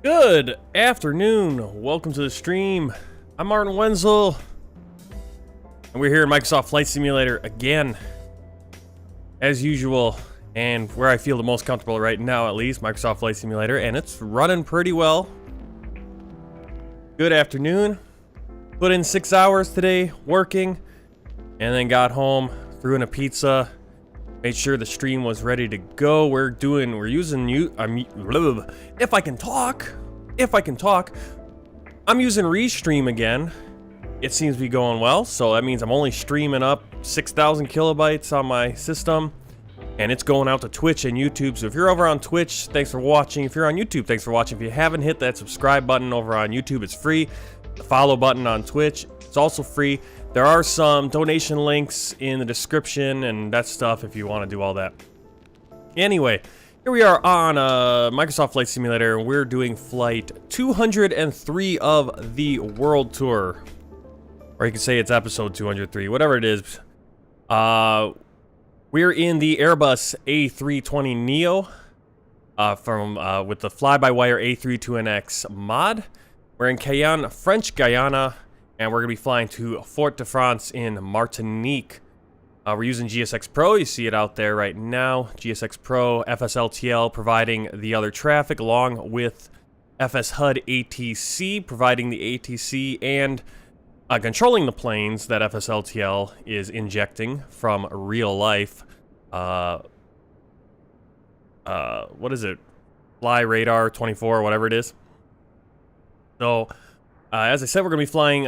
Good afternoon. Welcome to the stream. I'm Martin Wenzel, and we're here in Microsoft Flight Simulator again, as usual, and where I feel the most comfortable right now, at least, Microsoft Flight Simulator, and it's running pretty well. Good afternoon. Put in 6 hours today working, and then got home, threw in a pizza, made sure the stream was ready to go. We're using if I can talk, I'm using Restream again. It seems to be going well, so that means I'm only streaming up 6,000 kilobytes on my system, and it's going out to Twitch and YouTube. So if you're over on Twitch, thanks for watching. If you're on YouTube, thanks for watching. If you haven't hit that subscribe button over on YouTube, it's free. The follow button on Twitch, it's also free. There are some donation links in the description and that stuff if you want to do all that. Anyway, here we are on Microsoft Flight Simulator, and we're doing flight 203 of the World Tour. Or you can say it's episode 203, whatever it is. We're in the Airbus A320neo with the Flybywire A32NX mod. We're in Cayenne, French Guiana, and we're going to be flying to Fort-de-France in Martinique. We're using GSX Pro. You see it out there right now. GSX Pro, FSLTL providing the other traffic, along with FS-HUD ATC providing the ATC and controlling the planes that FSLTL is injecting from real life. What is it? Fly Radar 24, whatever it is. So, as I said, we're going to be flying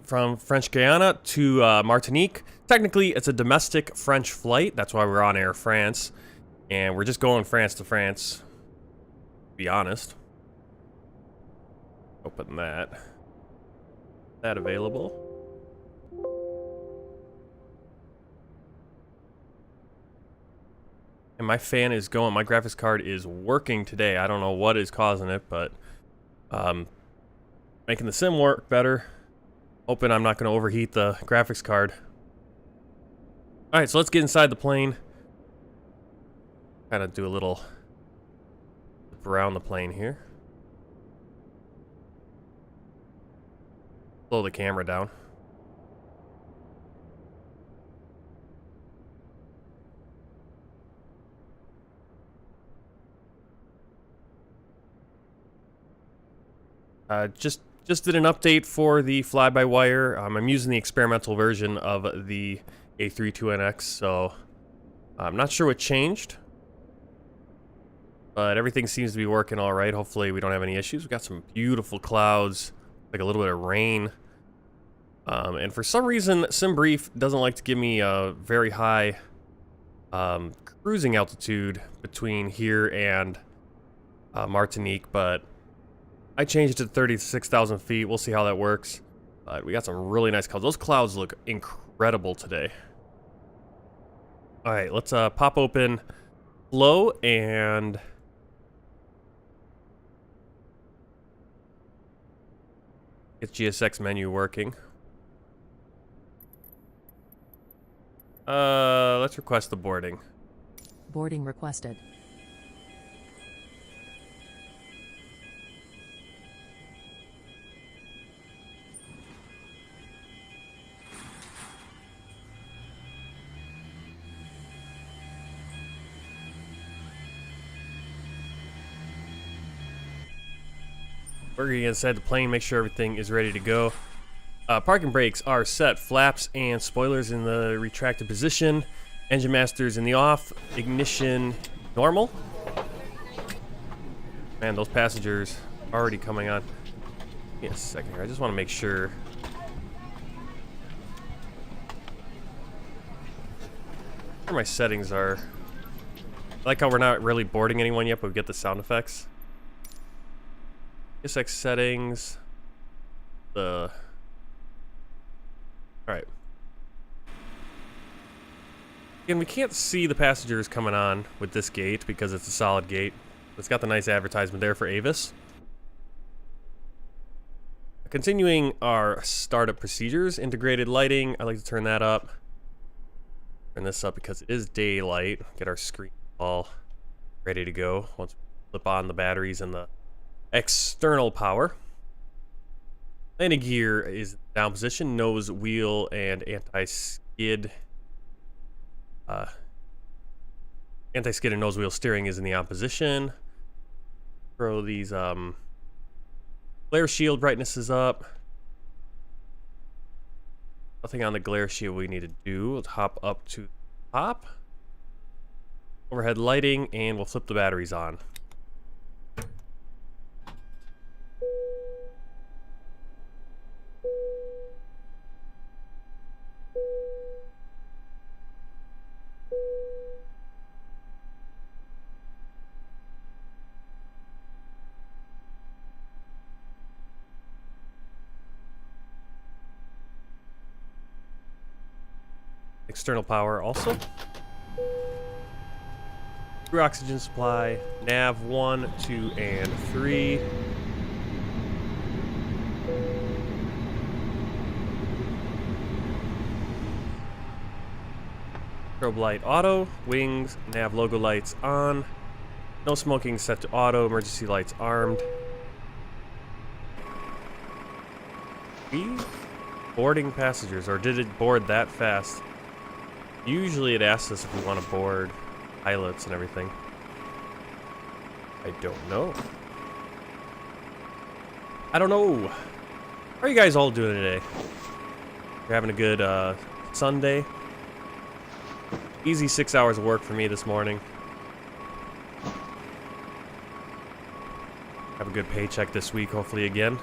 from French Guiana to Martinique. Technically, it's a domestic French flight. That's why we're on AIRFRANS. And we're just going France to France, to be honest. Open that. That available. And my fan is going. My graphics card is working today. I don't know what is causing it, but making the sim work better. Hoping I'm not going to overheat the graphics card. Alright, so let's get inside the plane. Kind of do a little flip around the plane here. Slow the camera down. Just did an update for the Flybywire. I'm using the experimental version of the A32NX, so I'm not sure what changed, but everything seems to be working all right. Hopefully we don't have any issues. We got some beautiful clouds, like a little bit of rain, and for some reason SimBrief doesn't like to give me a very high cruising altitude between here and Martinique, but I changed it to 36,000 feet. We'll see how that works. But we got some really nice clouds. Those clouds look incredible today. All right, let's pop open Flow and get GSX menu working. Let's request the boarding. Boarding requested. We're gonna get inside the plane, make sure everything is ready to go. Parking brakes are set, flaps and spoilers in the retracted position, engine masters in the off, ignition normal. Man, those passengers already coming on. Give me a second here, I just want to make sure. Where my settings are. I like how we're not really boarding anyone yet, but we get the sound effects. GSX settings. Alright. Again, we can't see the passengers coming on with this gate because it's a solid gate. It's got the nice advertisement there for Avis. Continuing our startup procedures, integrated lighting. I like to turn that up. Turn this up because it is daylight. Get our screen all ready to go once we flip on the batteries and the External power. Landing gear is down position. Nose, wheel, and anti-skid. Anti-skid and nose wheel steering is in the opposition. Throw these glare shield brightness is up. Nothing on the glare shield we need to do. Let's hop up to the top. Overhead lighting, and we'll flip the batteries on. External power also. Crew oxygen supply, nav 1, 2, and 3. Strobe light auto, wings, nav logo lights on. No smoking set to auto, emergency lights armed. Boarding passengers, or did it board that fast? Usually it asks us if we want to board pilots and everything. I don't know. How are you guys all doing today? You're having a good Sunday? Easy 6 hours of work for me this morning. Have a good paycheck this week, hopefully again.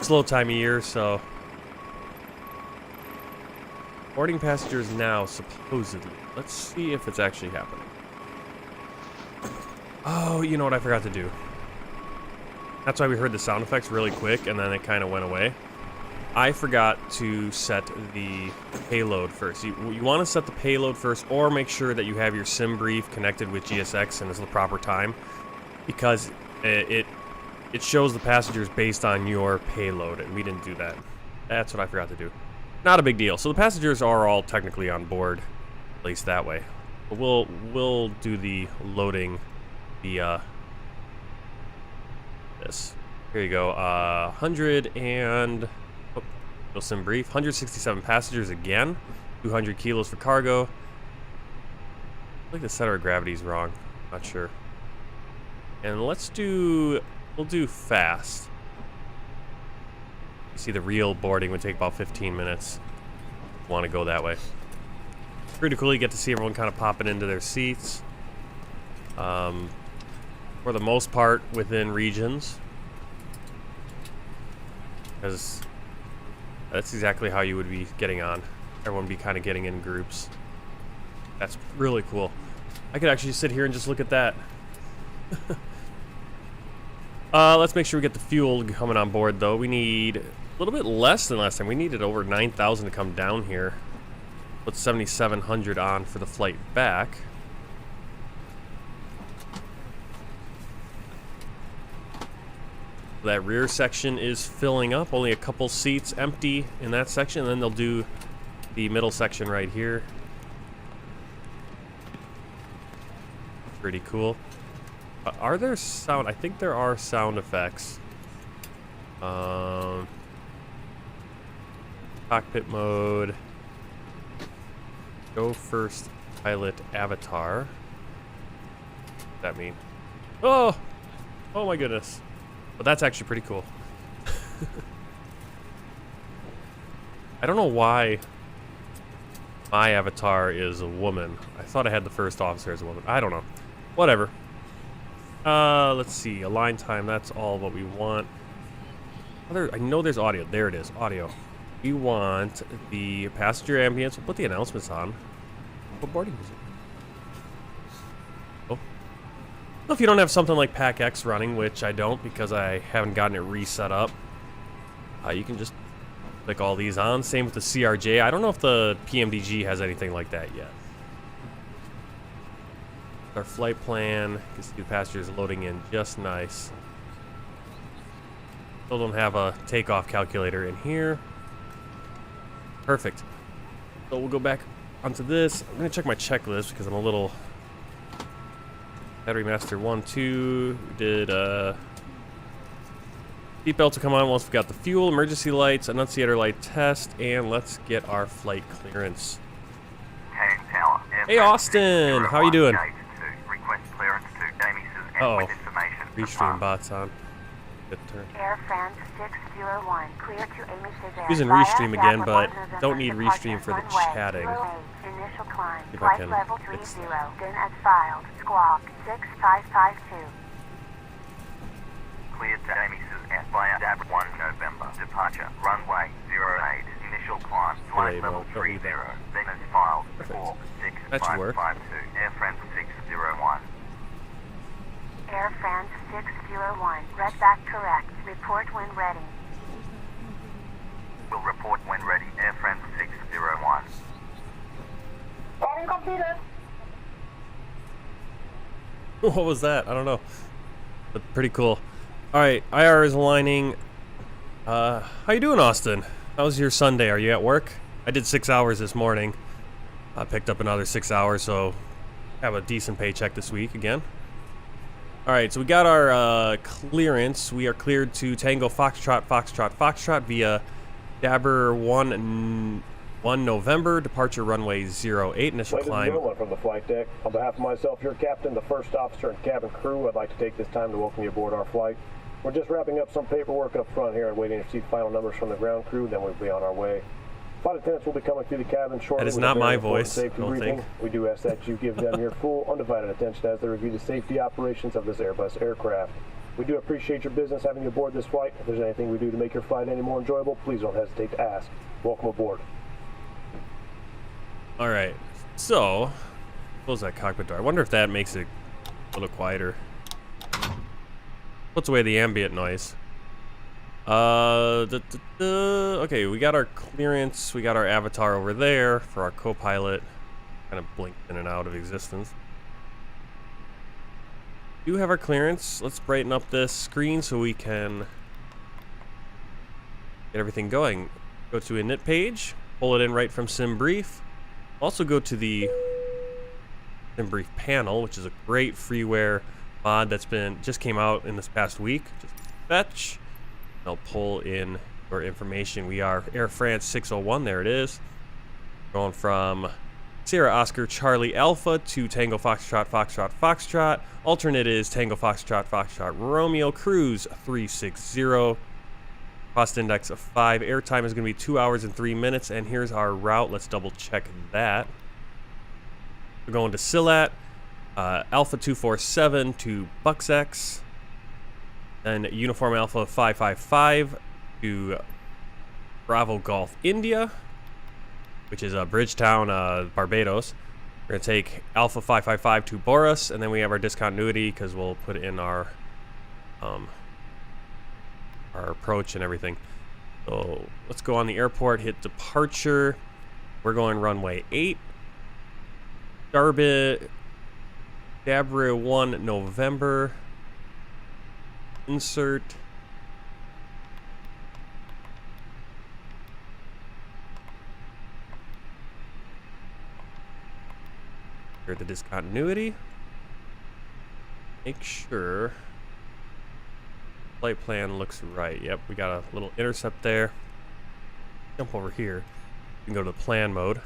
Slow time of year, so... Boarding passengers now, supposedly. Let's see if it's actually happening. Oh, you know what I forgot to do? That's why we heard the sound effects really quick, and then it kind of went away. I forgot to set the payload first. You want to set the payload first, or make sure that you have your sim brief connected with GSX and it's the proper time, because it shows the passengers based on your payload, and we didn't do that. That's what I forgot to do. Not a big deal. So the passengers are all technically on board, at least that way. But we'll do the loading. This. Here you go. 100 and sim brief. 167 passengers again. 200 kilos for cargo. I think the center of gravity is wrong. Not sure. And we'll do fast. You see, the real boarding would take about 15 minutes. Want to go that way. Pretty cool. You get to see everyone kind of popping into their seats. For the most part, within regions. Because that's exactly how you would be getting on. Everyone would be kind of getting in groups. That's really cool. I could actually sit here and just look at that. Let's make sure we get the fuel coming on board, though. We need a little bit less than last time. We needed over 9,000 to come down here. Put 7,700 on for the flight back. That rear section is filling up. Only a couple seats empty in that section. And then they'll do the middle section right here. Pretty cool. Are there sound? I think there are sound effects. Cockpit mode. Go first pilot avatar. What does that mean? Oh! Oh my goodness. But that's actually pretty cool. I don't know why my avatar is a woman. I thought I had the first officer as a woman. I don't know. Whatever. Let's see. Align time. That's all what we want. I know there's audio. There it is. Audio. We want the passenger ambience. We'll put the announcements on. What boarding music? Oh. Well, if you don't have something like Pack X running, which I don't because I haven't gotten it reset up, you can just click all these on. Same with the CRJ. I don't know if the PMDG has anything like that yet. Our flight plan. You can see the passengers loading in just nice. Still don't have a takeoff calculator in here. Perfect. So we'll go back onto this. I'm going to check my checklist because I'm a little... Battery Master 1, 2. We did Seatbelt to come on once we got the fuel, emergency lights, annunciator light test, and let's get our flight clearance. Hey Austin, how you doing? Uh-oh, restream bot's on. Good turn. AirFrans 601, clear to Aimé Césaire. Using restream again, but don't need restream for the chatting. Initial climb, If I flight can level fix 30, that. then as filed, squawk 6552. Cleared to Aimé Césaire via DAB 1 November. Departure, runway 08, initial climb, flight level 30, then as filed, squawk That should work. 6552, AirFrans 601. AirFrans 601, read back correct, report when ready. Will report when ready, AirFrans 601. Boarding completed. What was that? I don't know. But pretty cool. Alright, IR is aligning. How you doing, Austin? How was your Sunday? Are you at work? I did 6 hours this morning. I picked up another 6 hours, so have a decent paycheck this week again. Alright, so we got our clearance. We are cleared to Tango Foxtrot, Foxtrot, Foxtrot via Dabber 1 November, departure runway 08, initial Ladies and climb. gentlemen from the flight deck, on behalf of myself, your captain, the first officer, and cabin crew, I'd like to take this time to welcome you aboard our flight. We're just wrapping up some paperwork up front here and waiting to receive final numbers from the ground crew, then we'll be on our way. Flight attendants will be coming through the cabin shortly. That is with not a very my important voice, safety I don't briefing. think. We do ask that you give them your full, undivided attention as they review the safety operations of this Airbus aircraft. We do appreciate your business having you aboard this flight. If there's anything we do to make your flight any more enjoyable, please don't hesitate to ask. Welcome aboard. Alright, so close that cockpit door. I wonder if that makes it a little quieter. Puts away the ambient noise. Okay, we got our clearance. We got our avatar over there for our co-pilot. Kind of blinked in and out of existence. We do have our clearance. Let's brighten up this screen so we can get everything going. Go to init page, pull it in right from SimBrief. Also go to the SimBrief panel, which is a great freeware mod that's just came out in this past week. Just fetch. I'll pull in your information. We are AirFrans 601. There it is. Going from Sierra Oscar Charlie Alpha to Tango Foxtrot Foxtrot Foxtrot. Alternate is Tango Foxtrot Foxtrot Romeo. Cruise 360. Cost index of 5. Airtime is going to be 2 hours and 3 minutes. And here's our route. Let's double check that. We're going to Silat, Alpha 247 to Buxx. Then Uniform Alpha 555 to Bravo Golf India, which is Bridgetown, Barbados. We're going to take Alpha 555 to Boris, and then we have our discontinuity because we'll put in our approach and everything. So let's go on the airport, hit departure. We're going runway 8. Dabra 1 November. Insert. Here the discontinuity. Make sure flight plan looks right. Yep, we got a little intercept there. Jump over here. We can go to the plan mode.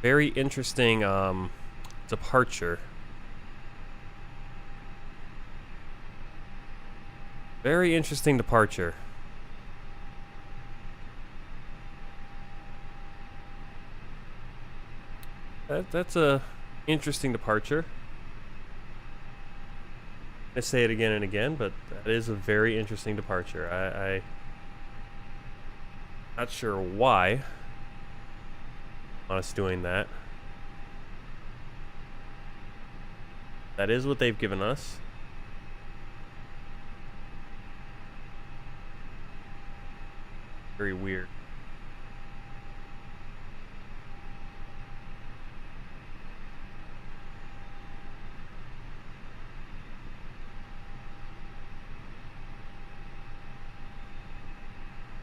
Very interesting departure. Very interesting departure. That's a interesting departure. I say it again and again, but that is a very interesting departure. I not sure why us doing that. That is what they've given us. Very weird.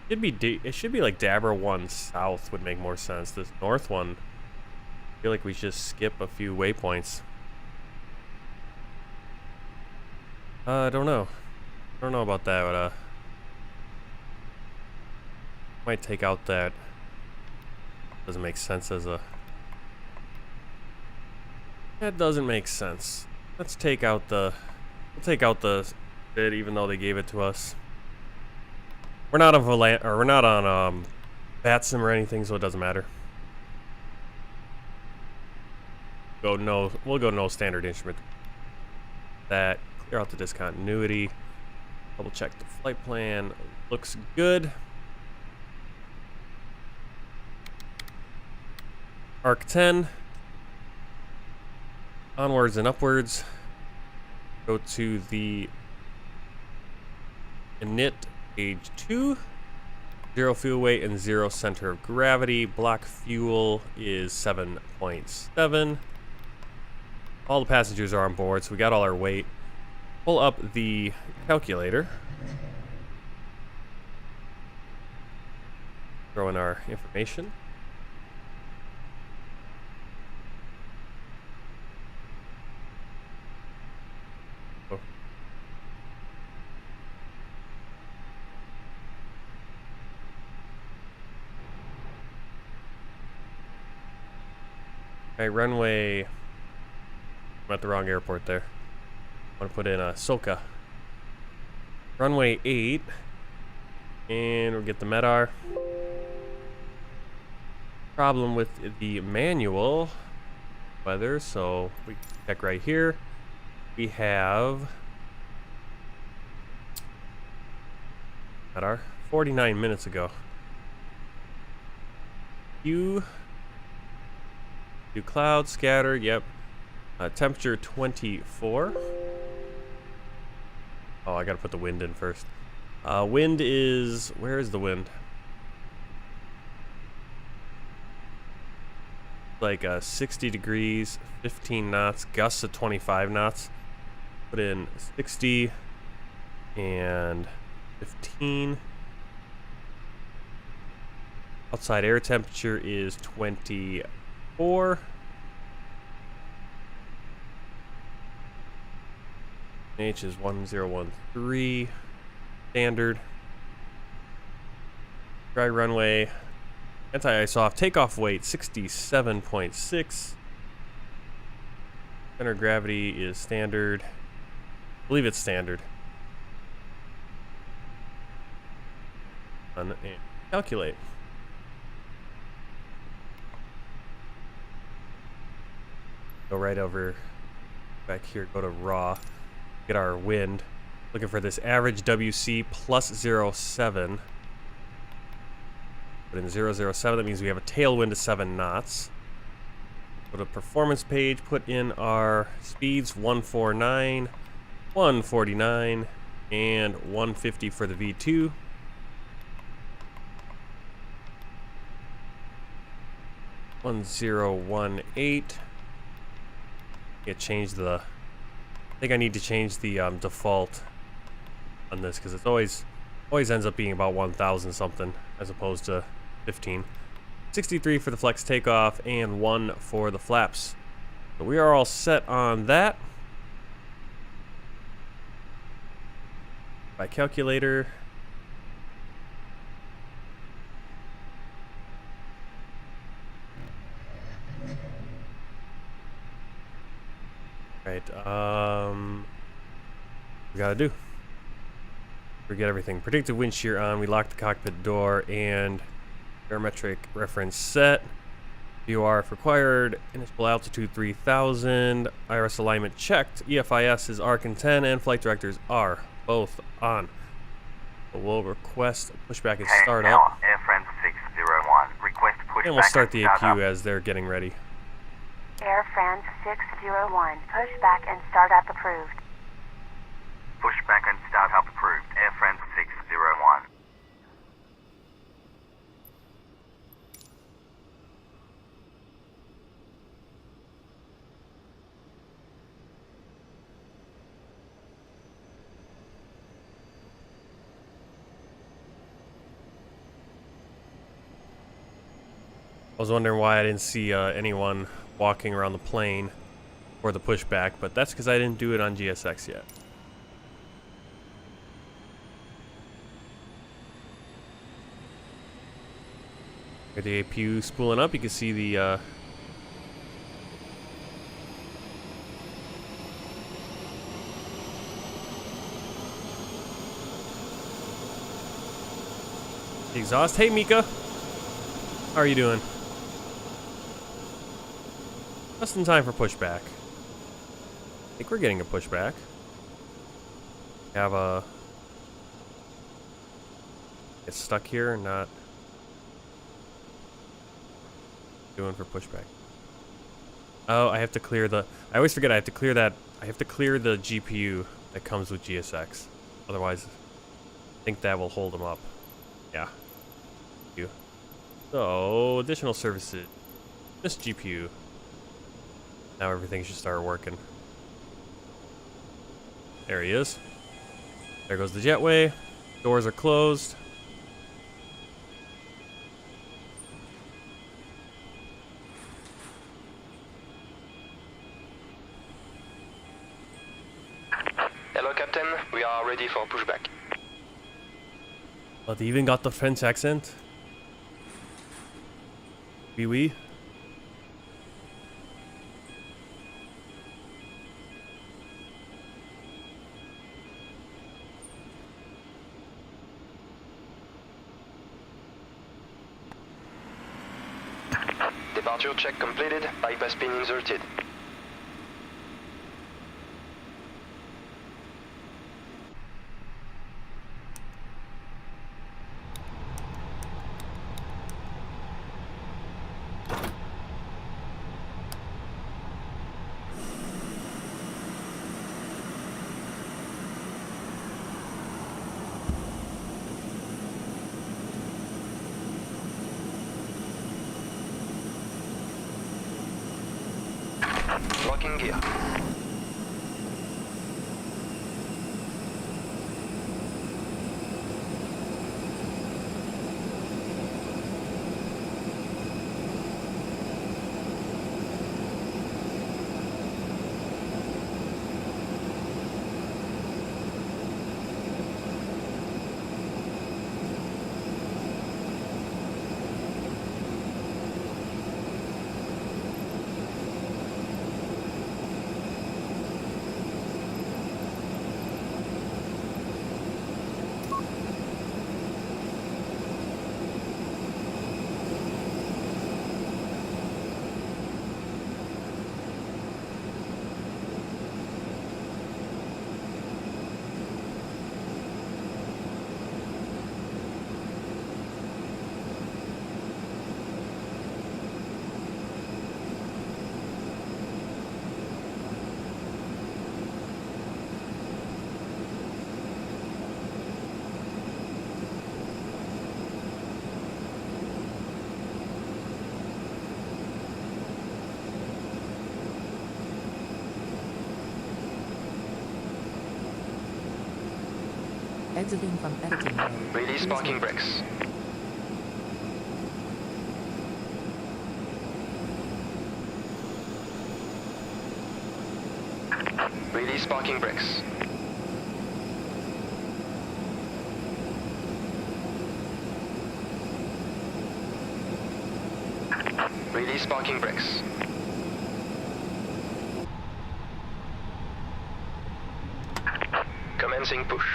It should be like Dabra 1 South would make more sense. This north one feel like we should just skip a few waypoints. I don't know. I don't know about that, but might take out that. Doesn't make sense as a. That doesn't make sense. Let's take out the. We'll take out the bid, even though they gave it to us. We're not on we're not on Batsim or anything, so it doesn't matter. We'll go no standard instrument. That clear out the discontinuity. Double check the flight plan. Looks good. Arc 10. Onwards and upwards. Go to the init age 2. 0 fuel weight and 0 center of gravity. Block fuel is 7.7. All the passengers are on board, so we got all our weight. Pull up the calculator. Throw in our information. Oh. Okay, runway. I'm at the wrong airport there. I want to put in a SOCA. Runway 8. And we'll get the MEDAR. Problem with the manual weather, so we check right here. We have MEDAR 49 minutes ago. Do cloud scatter, yep. Temperature 24. Oh, I gotta put the wind in first. Wind is, where is the wind? Like 60 degrees, 15 knots, gusts of 25 knots. Put in 60 and 15. Outside air temperature is 24. H is 1013. Standard. Dry runway. Anti-ice off. Takeoff weight 67.6. Center of gravity is standard. I believe it's standard. And calculate. Go right over back here. Go to raw. Get our wind. Looking for this average WC plus 0.7. Put in 0.07. That means we have a tailwind of 7 knots. Go to performance page. Put in our speeds 149, 149, and 150 for the V2. $1018. Change the. I think I need to change the default on this because it's always ends up being about 1,000 something as opposed to 15. 63 for the flex takeoff and 1 for the flaps. So we are all set on that. By calculator. Right, we gotta do. Forget everything. Predicted wind shear on. We lock the cockpit door and barometric reference set. VOR if required. Initial altitude 3000. IRS alignment checked. EFIS is ARC and 10, and flight directors are both on. So we'll request pushback and start up. AIRFRANS 601. Request pushback And we'll start the and APU as they're getting ready. AirFrans 601, pushback and startup approved. Pushback and startup approved. AIRFRANS 601. I was wondering why I didn't see anyone walking around the plane or the pushback, but that's because I didn't do it on GSX yet. With the APU spooling up, you can see the exhaust. Hey Mika, how are you doing? Just in time for pushback. I think we're getting a pushback. We have a get stuck here and not doing for pushback. Oh, I have to clear the. I always forget I have to clear that. I have to clear the GPU that comes with GSX. Otherwise, I think that will hold them up. Yeah. So, additional services. This GPU. Now everything should start working. There he is. There goes the jetway. Doors are closed. Hello, Captain. We are ready for pushback. Oh, they even got the French accent. Oui, oui. Departure check completed. Bypass pin inserted. Locking gear. Exiting from editing mode. Release Please parking wait. brakes. Release parking brakes. Release parking brakes. Commencing push.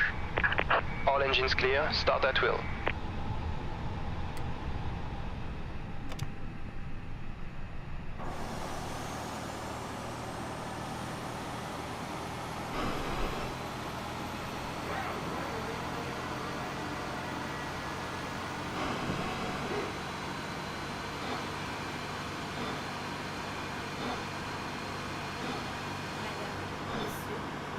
All engines clear. Start at will.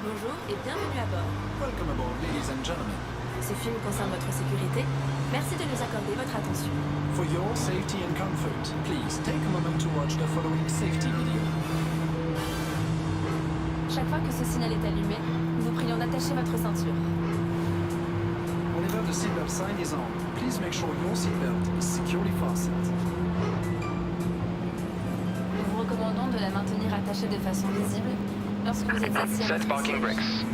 Bonjour et bienvenue à bord. Welcome aboard, ladies and gentlemen. Ce film concerne votre sécurité. Merci de nous accorder votre attention. For your safety and comfort, please take a moment to watch the following safety video. Chaque fois que ce signal est allumé, nous vous prions d'attacher votre ceinture. Whenever the seatbelt sign is on, please make sure your seatbelt is securely fastened. Nous vous recommandons attachés de façon visible lorsque vous êtes assis à Set votre parking siège. brakes.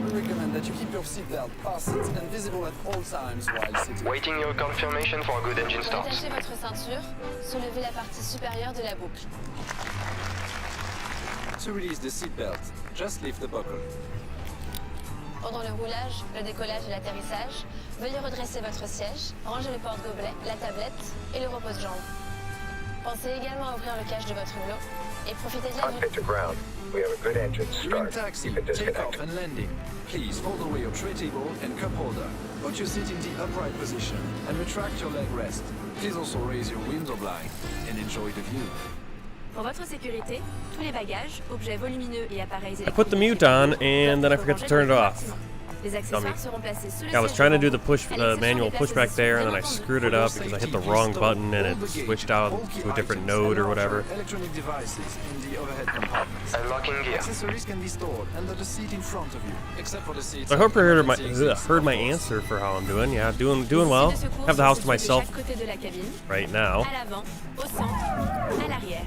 We recommend that you keep your seatbelt fastened and visible at all times while sitting. Waiting your confirmation for a good engine Pour start. attacher votre ceinture, soulevez la partie supérieure de la boucle. To release the seatbelt, just lift the buckle. Pendant le roulage, le décollage et l'atterrissage, veuillez redresser votre siège, ranger le porte-gobelet, la tablette et le repose-jambe. Pensez également à ouvrir le cache de votre hublot et profitez de la vue. Contact to ground. We have a good engine During start. taxi, You can takeoff disconnect. and landing, please fold away your tray table and cup holder. Put your seat in the upright position and retract your leg rest. Please also raise your window blind and enjoy the view. Pour votre sécurité, tous les bagages, objets volumineux et appareils I put the mute on and then I forget to turn it off. Les accessoires seront placés sous le I was siège trying to do devant the push, vous. Elle manual est pushback placée there, and sur then I le screwed it up because I hit the wrong button and it switched out to a different node or whatever. Electronic devices in the overhead compartments. Unlocking gear. Accessories can be stored under the seat in front of you, except for the seats. So I hope you heard my emergency exits. heard my answer for how I'm doing. Yeah, doing well. Have the house to myself De chaque côté de la cabine, right now. à l'avant, au centre, à l'arrière.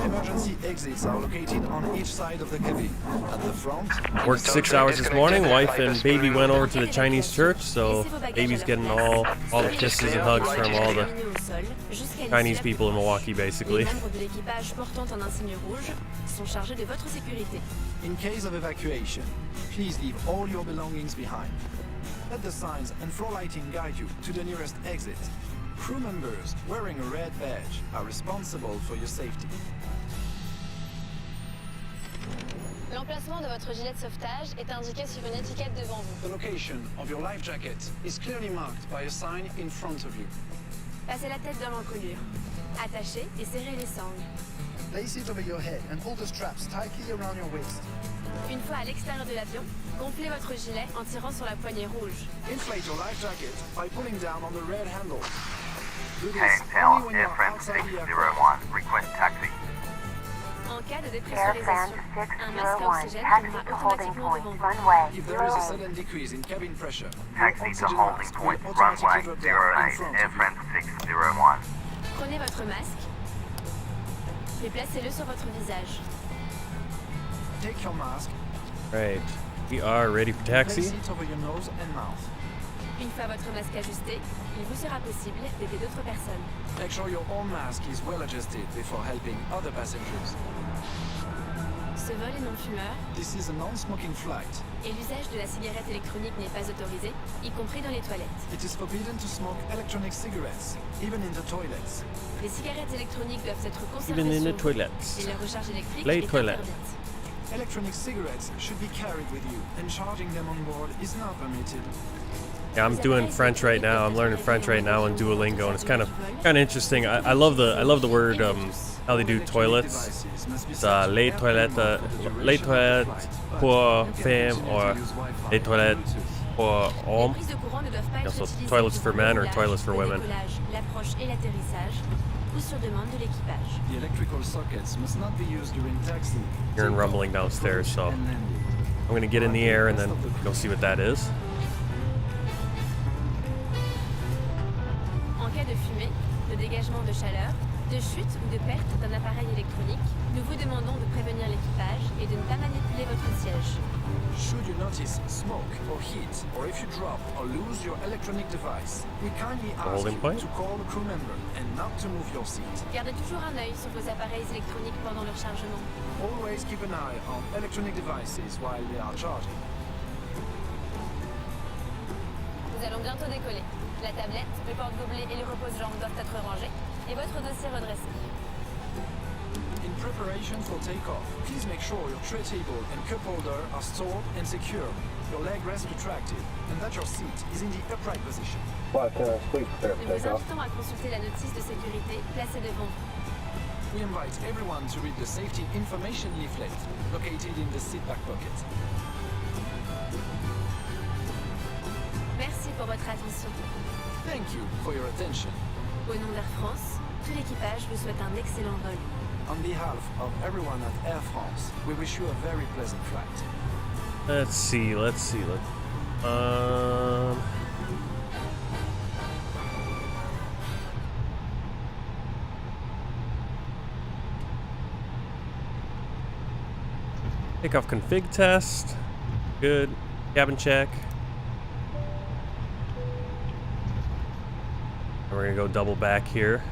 Emergency exits are located on each side of the cabin. At the front, Worked 6 hours this morning. Wife and baby went over to the Chinese church, so baby's getting all the kisses and hugs from all the Terminés au sol, jusqu'à Chinese l'ici, people in Milwaukee, les basically. membres de l'équipage portant un insigne rouge sont chargés de votre sécurité. in case of evacuation, please leave all your belongings behind. Let the signs and floor lighting guide you to the nearest exit. Crew members wearing a red badge are responsible for your safety. L'emplacement de votre gilet de sauvetage est indiqué sur une étiquette devant vous. The location of your life jacket is clearly marked by a sign in front of you. Passez la tête dans l'encolure. Attachez et serrez les sangles. Place it over your head and pull the straps tightly around your waist. Une fois à l'extérieur de l'avion, gonflez votre gilet en tirant sur la poignée rouge. Inflate your life jacket by pulling down on the red handle. Do this Cayenne Tower, only when you're AIRFRANS outside the aircraft. 601, request taxi. En cas de AIRFRANS dépressurisation, un masque à 601, oxygène taxi tournera to holding automatiquement point, devant vous. runway If there is a 08. sudden decrease in cabin pressure, your Taxi to oxygen holding mask point, will runway automatically drop down in 08, front of you. AIRFRANS 601. Prenez votre masque et placez-le sur votre visage. Take your mask, Right. We are ready for place taxi. it over your nose and mouth. Une fois votre masque ajusté, il vous sera possible d'aider d'autres personnes. Make sure your own mask is well adjusted before helping other passengers. Ce vol est non fumeur This is a non-smoking flight. et l'usage de la cigarette électronique n'est pas autorisé, y compris dans les toilettes. It is forbidden to smoke electronic cigarettes, even in the toilets. Les cigarettes électroniques doivent être conservées Even in sur the vous toilets. et leur recharge électrique Les est toilettes. interdite. Electronic cigarettes should be carried with you, and charging them on board is not permitted. Yeah, I'm doing French right now. I'm learning French right now on Duolingo, and it's kind of interesting. I love the word how they do toilets. It's les toilettes pour femmes or les toilettes pour Les hommes. prises de courant ne doivent pas Yeah, être so utilisées toilets for durant le men or roulage, toilets for le women. décollage, l'approche et l'atterrissage, ou sur demande de l'équipage. The electrical sockets must not be used during taxi. Hearing takeoff, rumbling downstairs, approach, so and landing. I'm gonna get in the air and then go see what that is. En cas de fumée, de dégagement de chaleur, de chute ou de perte d'un appareil électronique, nous vous demandons de prévenir l'équipage et de ne pas manipuler votre siège. Should you notice smoke or heat, or if you drop or lose your electronic device, we kindly ask holding you point? to call a crew member and not to move your seat. Gardez toujours un œil sur vos appareils électroniques pendant leur chargement. Always keep an eye on electronic devices while they are charging. Nous allons bientôt décoller. La tablette, le porte-gobelet et le repose-jambes doivent être rangés et votre dossier redressé. In preparation for takeoff, please make sure your tray table and cup holder are stored and secure, your leg rest retracted, and that your seat is in the upright position. Flight attendants, please prepare Nous for vous takeoff. invitons à consulter la notice de sécurité placée devant vous. We invite everyone to read the safety information leaflet located in the seat back pocket. Merci pour votre attention. Thank you for your attention. Au nom d'Air France, tout l'équipage vous souhaite un excellent vol. On behalf of everyone at Air France, we wish you a very pleasant flight. Let's see. Takeoff config test. Good. Cabin check. And we're gonna go double back here.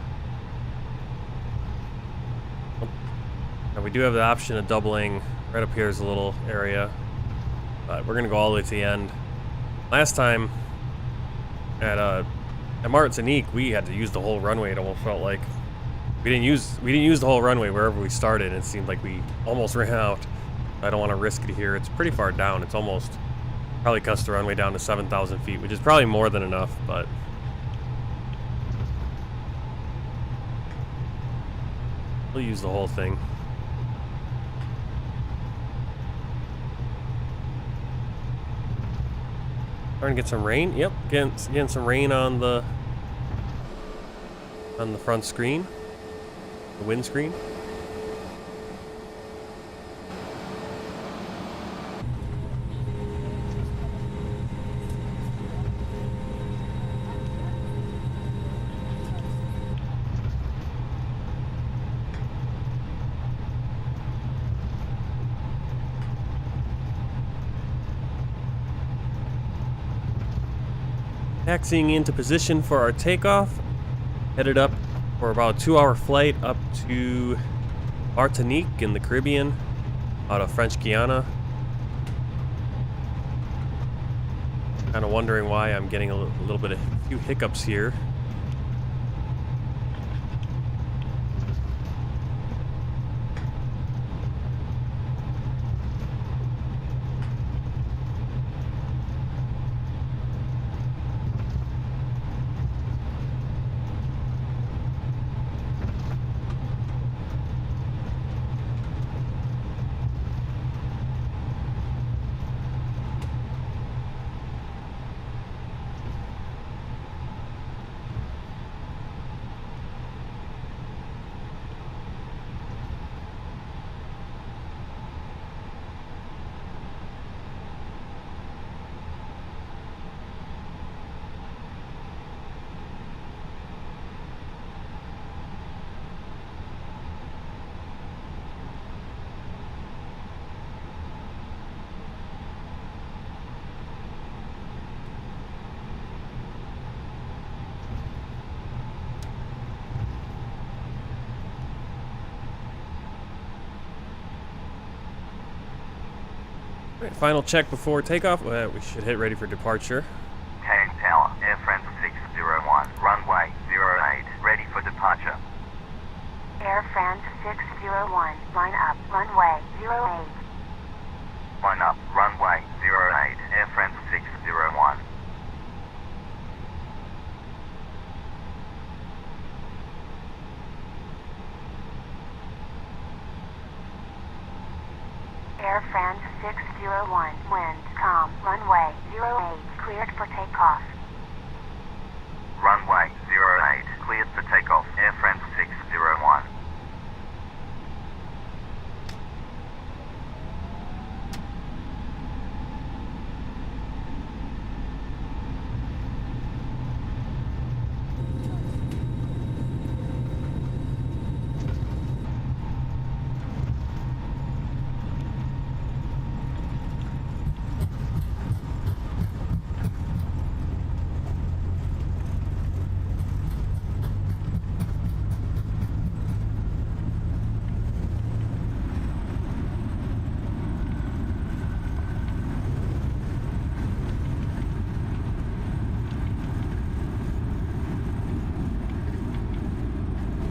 Now we do have the option of doubling. Right up here is a little area, but we're gonna go all the way to the end. Last time at Martinique, we had to use the whole runway. It almost felt like we didn't use the whole runway wherever we started. It seemed like we almost ran out. I don't want to risk it here. It's pretty far down. It's almost probably cuts the runway down to 7,000 feet, which is probably more than enough, but we'll use the whole thing. Starting to get some rain. Yep, getting some rain on the front screen, the windscreen. Taxiing into position for our takeoff. Headed up for about a 2-hour flight up to Martinique in the Caribbean, out of French Guiana. Kind of wondering why I'm getting a little bit of a few hiccups here. Right, final check before takeoff. We should hit ready for departure. Cayenne Tower, AIRFRANS 601, runway 08, ready for departure. AIRFRANS 601, line up, runway 08. Line up, runway 08, AIRFRANS 601. AIRFRANS 601, wind, calm, runway 08, cleared for takeoff. Runway 08, cleared for takeoff, AIRFRANS 601.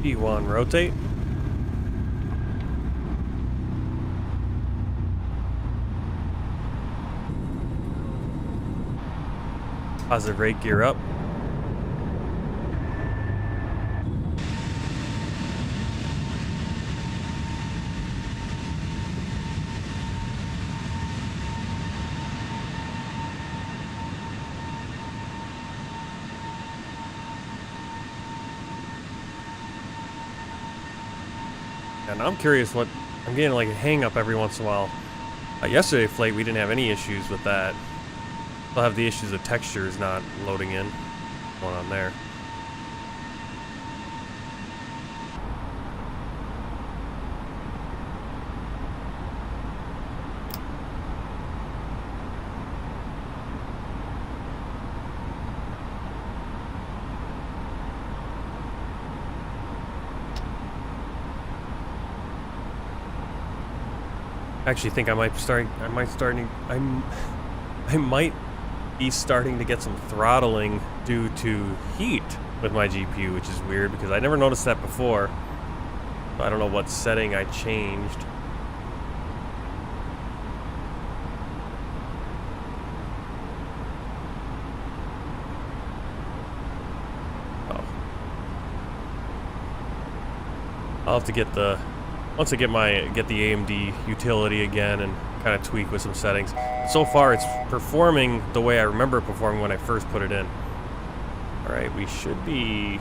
P1 rotate. Positive rate gear up. And I'm curious what I'm getting, like a hang up every once in a while. Yesterday flight we didn't have any issues with that. We'll have the issues of textures not loading in. Going on there. I actually think I might be starting to get some throttling due to heat with my GPU, which is weird because I never noticed that before. I don't know what setting I changed. Oh. I'll have to get the once I get the AMD utility again and kind of tweak with some settings. So far it's performing the way I remember it performing when I first put it in. Alright, we should be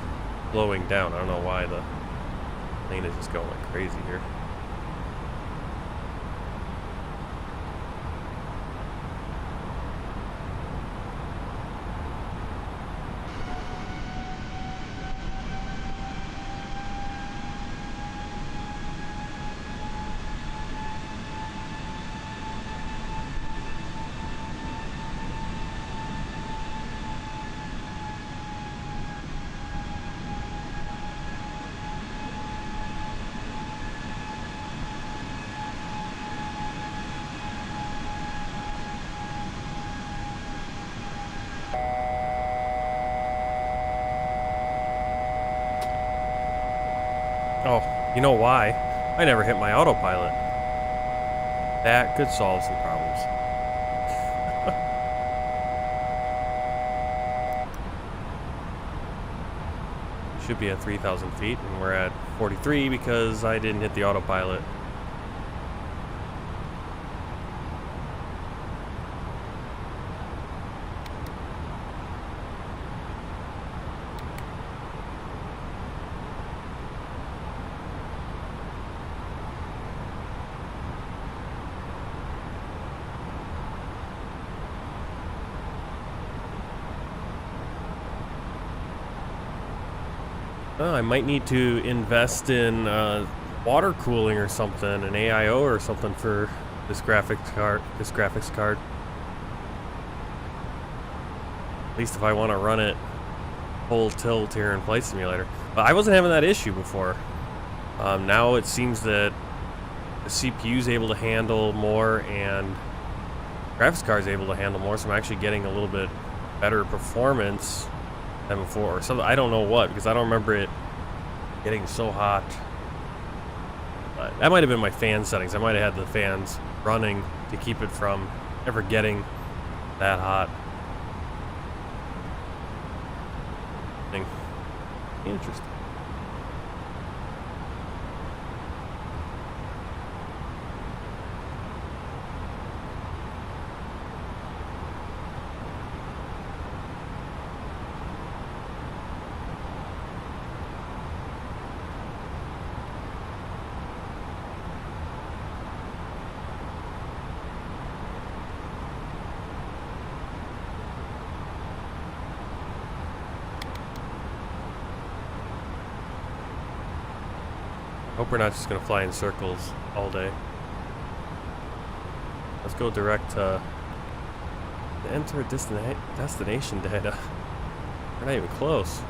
slowing down. I don't know why the plane is just going like crazy here. Oh, you know why? I never hit my autopilot. That could solve some problems. Should be at 3,000 feet, and we're at 43 because I didn't hit the autopilot. Oh, I might need to invest in water cooling or something, an AIO or something for this graphics card. At least if I want to run it full tilt here in Flight Simulator. But I wasn't having that issue before. Now it seems that the CPU is able to handle more and graphics card is able to handle more, so I'm actually getting a little bit better performance than before. So I don't know what, because I don't remember it getting so hot. But that might have been my fan settings. I might have had the fans running to keep it from ever getting that hot. Interesting. Hope we're not just going to fly in circles all day. Let's go direct to enter destination data. We're not even close.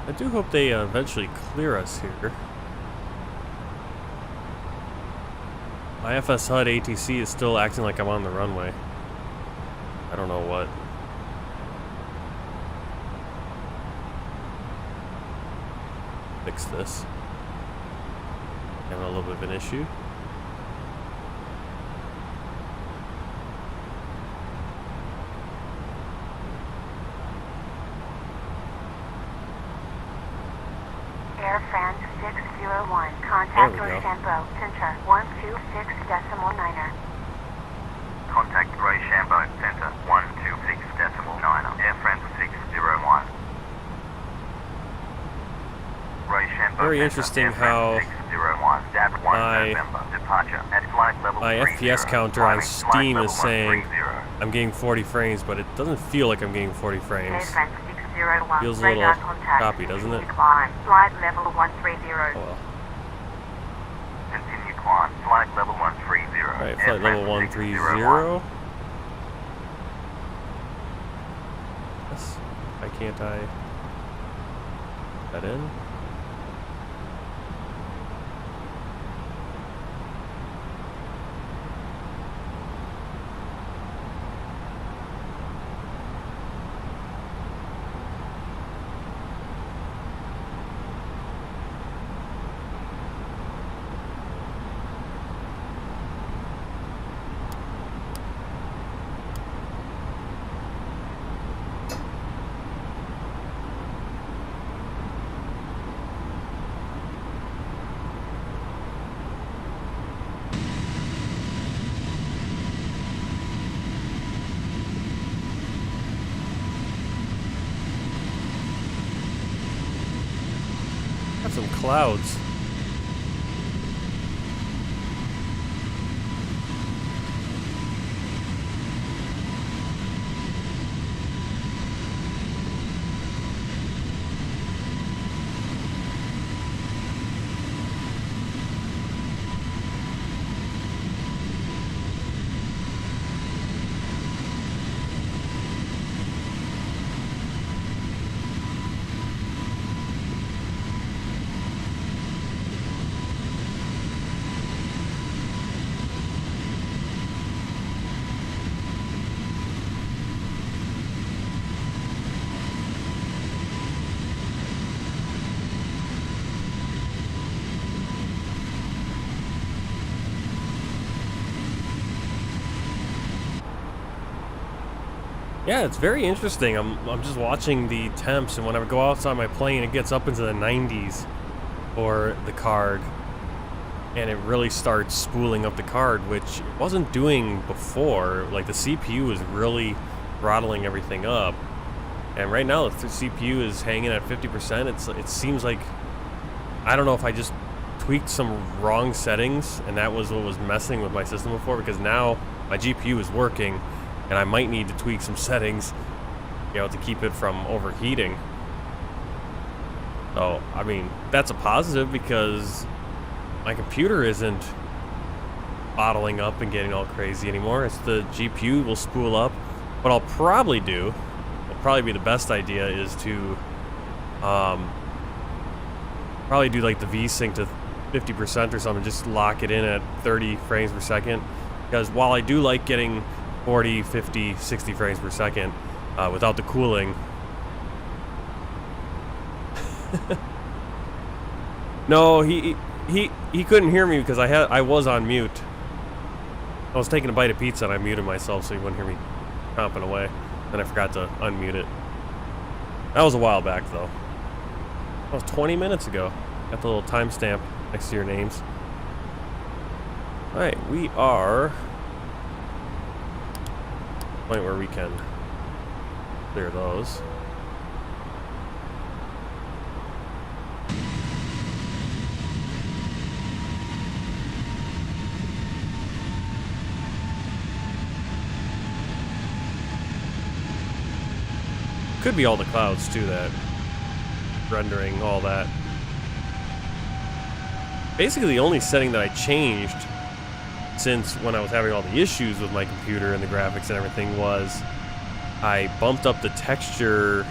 I do hope they eventually clear us here. IFS HUD ATC is still acting like I'm on the runway. I don't know what. Fix this. Having a little bit of an issue. AIRFRANS 601. There Contact we go. Rochambeau Center 126.9er. Contact Rochambeau Center 126.9er. AirFrance 601. Rochambeau Very Center, interesting AirFrance how 601, DAB 1 November, departure at flight level my 30, FPS counter on climbing Steam flight is level saying 130. I'm getting 40 frames, but it doesn't feel like I'm getting 40 frames. AIRFRANS 601. Feels a little radar contact. choppy, doesn't it? Climb. Flight level 130. Oh well. Continue climb, flight level 130. Alright, flight level AirFrance 130. Yes. Why can't I put that in? Got some clouds. Yeah, it's very interesting. I'm just watching the temps, and when I go outside my plane, it gets up into the 90s for the card, and it really starts spooling up the card, which it wasn't doing before. Like, the CPU is really throttling everything up, and right now the CPU is hanging at 50%. It seems like, I don't know if I just tweaked some wrong settings, and that was what was messing with my system before, because now my GPU is working, and I might need to tweak some settings, you know, to keep it from overheating. So, I mean, that's a positive, because my computer isn't bottling up and getting all crazy anymore. It's the GPU will spool up. What I'll probably do, will probably be the best idea, is to probably do like the VSync to 50% or something, just lock it in at 30 frames per second. Because while I do like getting 40, 50, 60 frames per second without the cooling. No, he couldn't hear me because I was on mute. I was taking a bite of pizza and I muted myself so he wouldn't hear me chomping away. And I forgot to unmute it. That was a while back though. That was 20 minutes ago. Got the little timestamp next to your names. Alright, we are point where we can clear those. Could be all the clouds too, that rendering all that. Basically the only setting that I changed since when I was having all the issues with my computer and the graphics and everything was I bumped up the texture,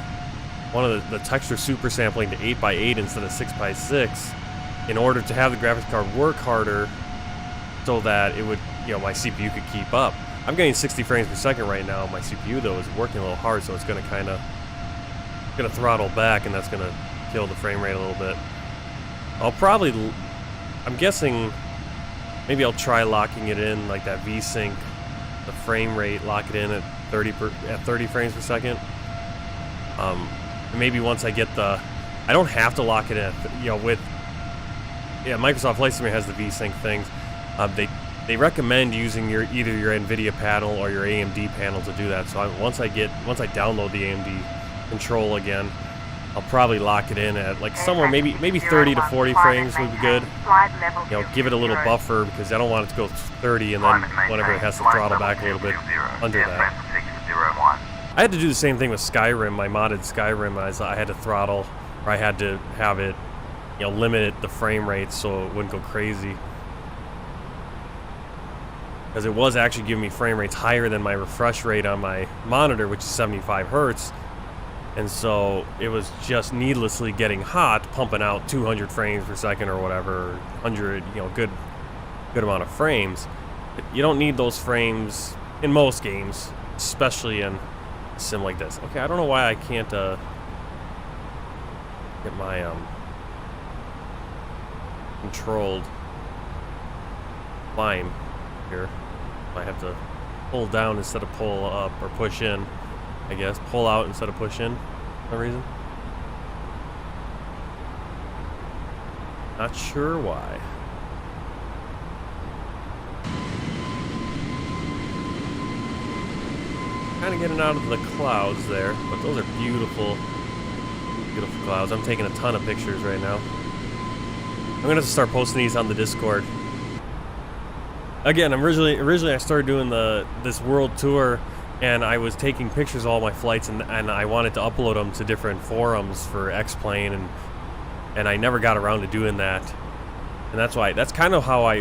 one of the texture super sampling to 8x8 instead of 6x6 in order to have the graphics card work harder so that it would, you know, my CPU could keep up. I'm getting 60 frames per second right now. My CPU though is working a little hard, so it's gonna throttle back, and that's gonna kill the frame rate a little bit. I'm guessing maybe I'll try locking it in like that VSync, the frame rate, lock it in at 30 frames per second. And maybe once I get the I don't have to lock it in. You know, with Microsoft Flight Simulator has the VSync things. They recommend using either your NVIDIA panel or your AMD panel to do that. So once I download the AMD control again, I'll probably lock it in at like somewhere maybe 30 to 40 frames would be good. You know, give it a little buffer because I don't want it to go 30 and then whenever it has to throttle back a little bit under that. I had to do the same thing with Skyrim. My modded Skyrim, I had to throttle, or I had to have it, you know, limit the frame rate so it wouldn't go crazy. Because it was actually giving me frame rates higher than my refresh rate on my monitor, which is 75 hertz. And so it was just needlessly getting hot, pumping out 200 frames per second or whatever, 100, you know, good amount of frames. But you don't need those frames in most games, especially in a sim like this. Okay, I don't know why I can't get my controlled climb here. I have to pull down instead of pull up, or push in, I guess. Pull out instead of push in, for some reason. Not sure why. Kind of getting out of the clouds there, but those are beautiful, beautiful clouds. I'm taking a ton of pictures right now. I'm gonna have to start posting these on the Discord. Again, originally I started doing this world tour, and I was taking pictures of all my flights, and I wanted to upload them to different forums for X-Plane, and I never got around to doing that. And that's kind of how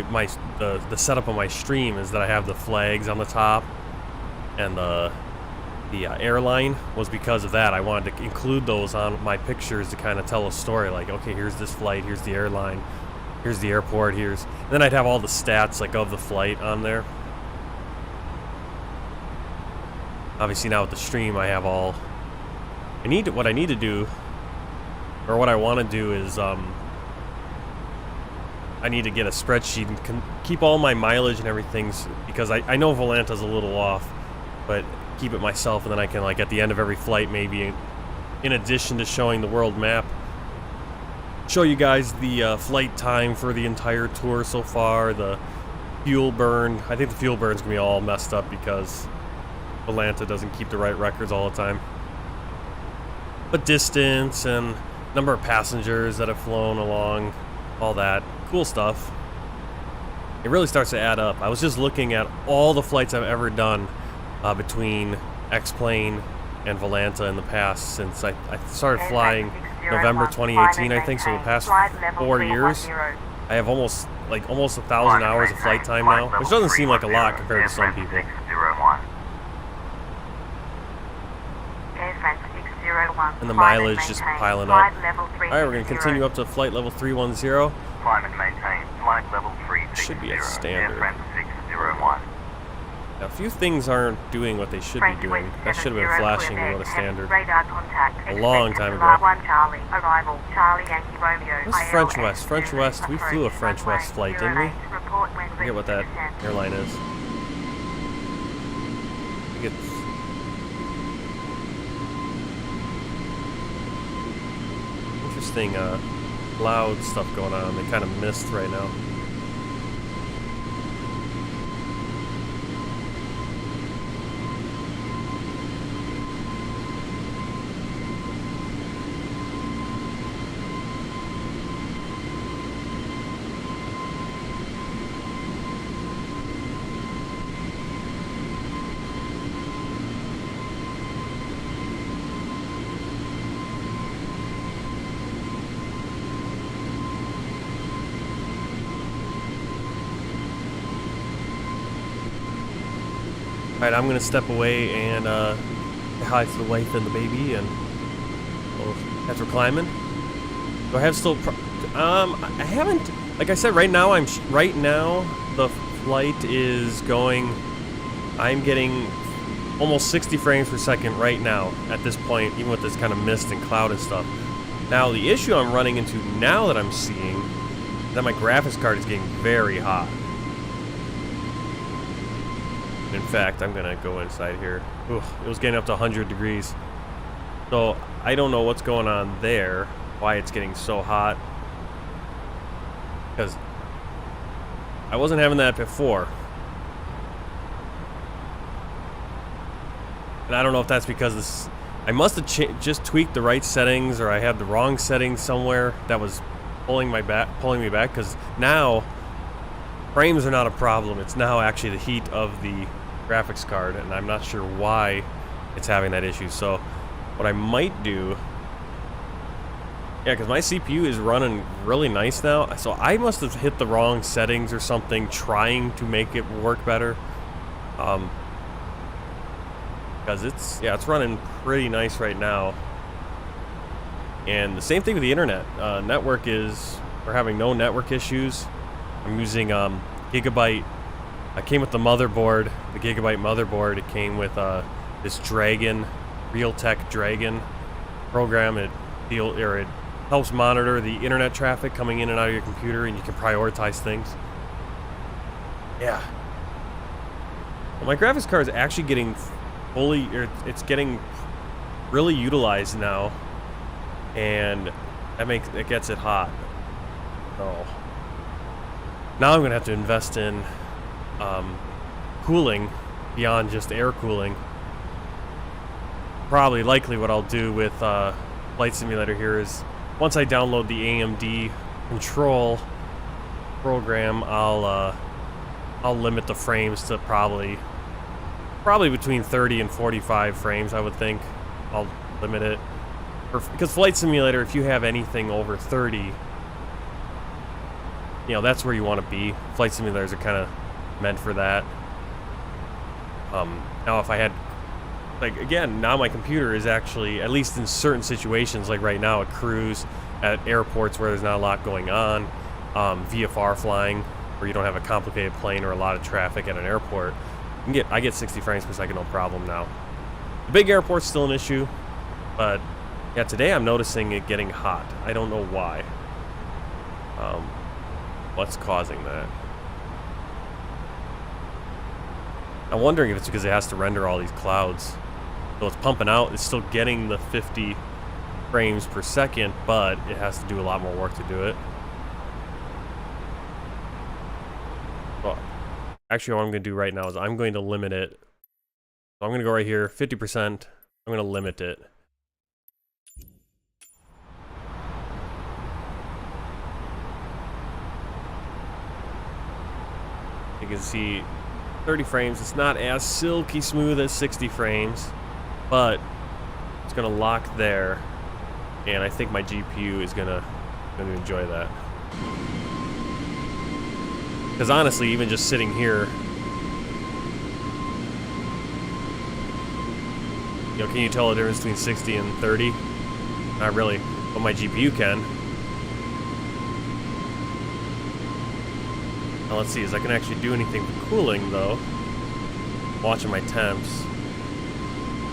the setup of my stream is that I have the flags on the top, and the airline was because of that. I wanted to include those on my pictures to kind of tell a story, like, okay, here's this flight, here's the airline, here's the airport, and then I'd have all the stats like of the flight on there. Obviously now with the stream I have all what I need to do, or what I want to do is I need to get a spreadsheet and keep all my mileage and everything, because I know Volanta's a little off, but keep it myself, and then I can, like, at the end of every flight, maybe in addition to showing the world map, show you guys the flight time for the entire tour so far, the fuel burn. I think the fuel burn's gonna be all messed up because Volanta doesn't keep the right records all the time. But distance and number of passengers that have flown along, all that cool stuff. It really starts to add up. I was just looking at all the flights I've ever done between X-Plane and Volanta in the past since I started flying November 2018, I think. So the past 4 years, I have almost 1,000 hours of flight time now, which doesn't seem like a lot compared to some people. And the mileage just piling up. Alright, we're going to continue up to flight level 310. Climb and maintain flight level 360. Should be a standard. AirFRANS 601. Now, a few things aren't doing what they should be doing. That should have been flashing to go to standard a long time ago. What's French West? French West, we flew a French West flight, didn't we? I forget what that airline is. I think it's... interesting cloud stuff going on. They kind of missed right now. Alright, I'm gonna step away and say hi to the wife and the baby, and as we're climbing. Do I have still? I haven't. Like I said, right now the flight is going. I'm getting almost 60 frames per second right now at this point, even with this kind of mist and cloud and stuff. Now the issue I'm running into now that I'm seeing that my graphics card is getting very hot. In fact, I'm gonna go inside here. Ooh, it was getting up to 100 degrees. So I don't know what's going on there. why it's getting so hot. Because I wasn't having that before. And I don't know if that's because this, I must have just tweaked the right settings, or I had the wrong settings somewhere that was pulling me back. Because now frames are not a problem. It's now actually the heat of the graphics card, and I'm not sure why it's having that issue. So what I might do, yeah, because my CPU is running really nice now, so I must have hit the wrong settings or something trying to make it work better. Because it's running pretty nice right now. And the same thing with the internet. We're having no network issues. I'm using Gigabyte. I came with the motherboard, the Gigabyte motherboard. It came with this Dragon, Realtek Dragon program. It helps monitor the internet traffic coming in and out of your computer, and you can prioritize things. Yeah. Well, my graphics card is actually getting it's getting really utilized now, and it gets it hot. So now I'm gonna have to invest in cooling beyond just air cooling. Likely what I'll do with Flight Simulator here is, once I download the AMD control program, I'll limit the frames to probably between 30 and 45 frames, I would think. I'll limit it. Because Flight Simulator, if you have anything over 30, that's where you want to be. Flight Simulators are kind of meant for that. Now if I had, now my computer is actually, at least in certain situations, like right now at cruise, at airports where there's not a lot going on, VFR flying, where you don't have a complicated plane or a lot of traffic at an airport, I get 60 frames per second, no problem now. The big airport's still an issue, but yeah, today I'm noticing it getting hot. I don't know why. What's causing that? I'm wondering if it's because it has to render all these clouds. So it's pumping out, it's still getting the 50 frames per second, but it has to do a lot more work to do it. Well, actually, what I'm going to do right now is I'm going to limit it. So I'm going to go right here, 50%. I'm going to limit it. You can see 30 frames. It's not as silky smooth as 60 frames, but it's going to lock there. And I think my GPU is going to enjoy that. Because honestly, even just sitting here, can you tell the difference between 60 and 30? Not really, but my GPU can. Now let's see, I can actually do anything for cooling though. Watching my temps.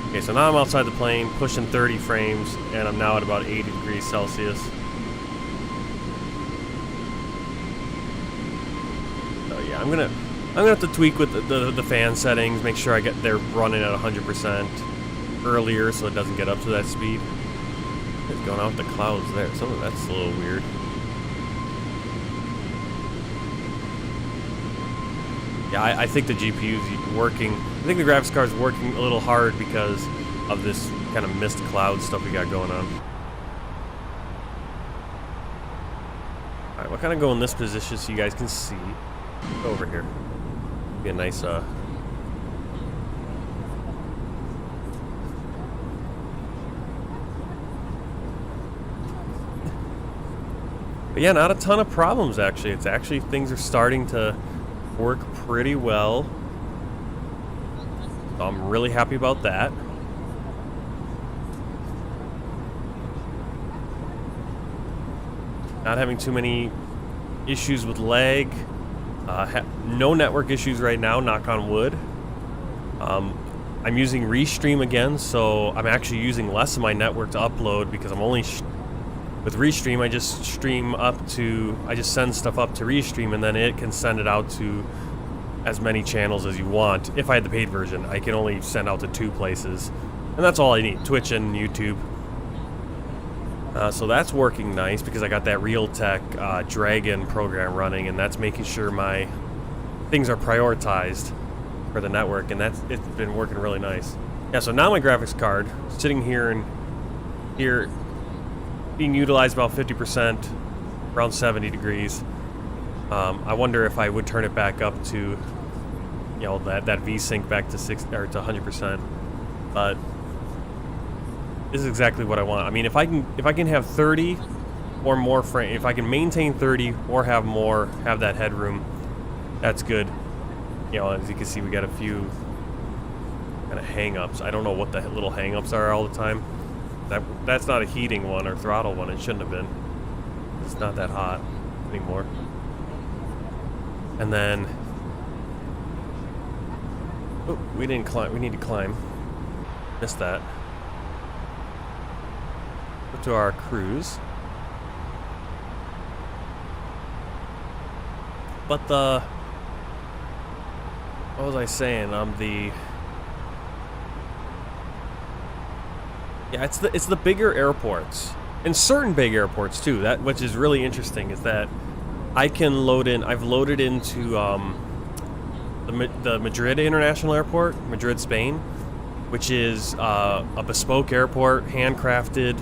Okay, so now I'm outside the plane, pushing 30 frames, and I'm now at about 80 degrees Celsius. Yeah, I'm gonna have to tweak with the fan settings, make sure they're running at 100% earlier so it doesn't get up to that speed. It's going out with the clouds there. Some of that's a little weird. Yeah, I think the GPU's working. I think the graphics card's working a little hard because of this kind of mist cloud stuff we got going on. Alright, we'll kind of go in this position so you guys can see. Go over here. Be a nice But yeah, not a ton of problems actually. It's actually, things are starting to work pretty well. So I'm really happy about that. Not having too many issues with lag. No network issues right now, knock on wood. I'm using Restream again, so I'm actually using less of my network to upload because I'm only with Restream. I just send stuff up to Restream, and then it can send it out to as many channels as you want. If I had the paid version, I can only send out to 2 places, and that's all I need: Twitch and YouTube. So that's working nice because I got that Realtek Dragon program running, and that's making sure my things are prioritized for the network, and it's been working really nice. Yeah, so now my graphics card sitting here being utilized about 50%, around 70 degrees. I wonder if I would turn it back up to, you know, that V-Sync back to 100%. But this is exactly what I want. I mean, if I can have 30 or more frame, if I can maintain 30 or have that headroom, that's good. You know, as you can see, we got a few kind of hang-ups. I don't know what the little hang-ups are all the time. That's not a heating one or throttle one. It shouldn't have been. It's not that hot anymore. And then, oh, we didn't climb. We need to climb. Missed that. Go to our cruise. But what was I saying? Yeah, it's the bigger airports, and certain big airports too. That which is really interesting is that I can load in. I've loaded into the Madrid International Airport, Madrid, Spain, which is a bespoke airport, handcrafted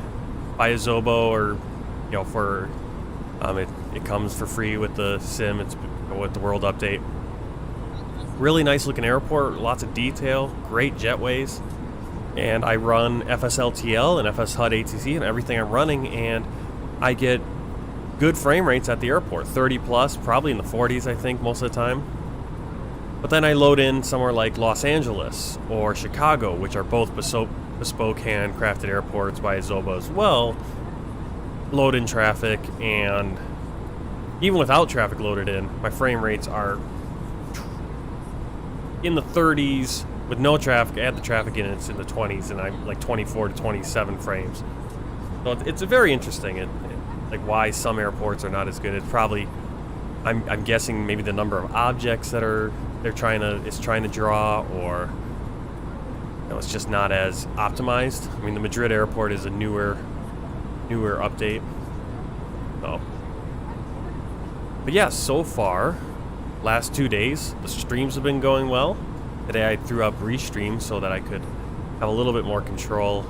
by a Zobo, or you know, for it comes for free with the sim. It's with the World Update. Really nice looking airport, lots of detail, great jetways. And I run FSLTL and FSHUD ATC and everything I'm running, and I get good frame rates at the airport, 30 plus, probably in the 40s I think most of the time. But then I load in somewhere like Los Angeles or Chicago, which are both bespoke handcrafted airports by Zobo as well, load in traffic, and even without traffic loaded in, my frame rates are in the 30s. With no traffic, add the traffic in, it's in the 20s, and I'm like 24 to 27 frames. So it's very interesting, like why some airports are not as good. It's probably, I'm guessing maybe the number of objects that it's trying to draw, or you know, it's just not as optimized. I mean, the Madrid airport is a newer update. So, but yeah, so far, last 2 days, the streams have been going well. Today I threw up restream so that I could have a little bit more control.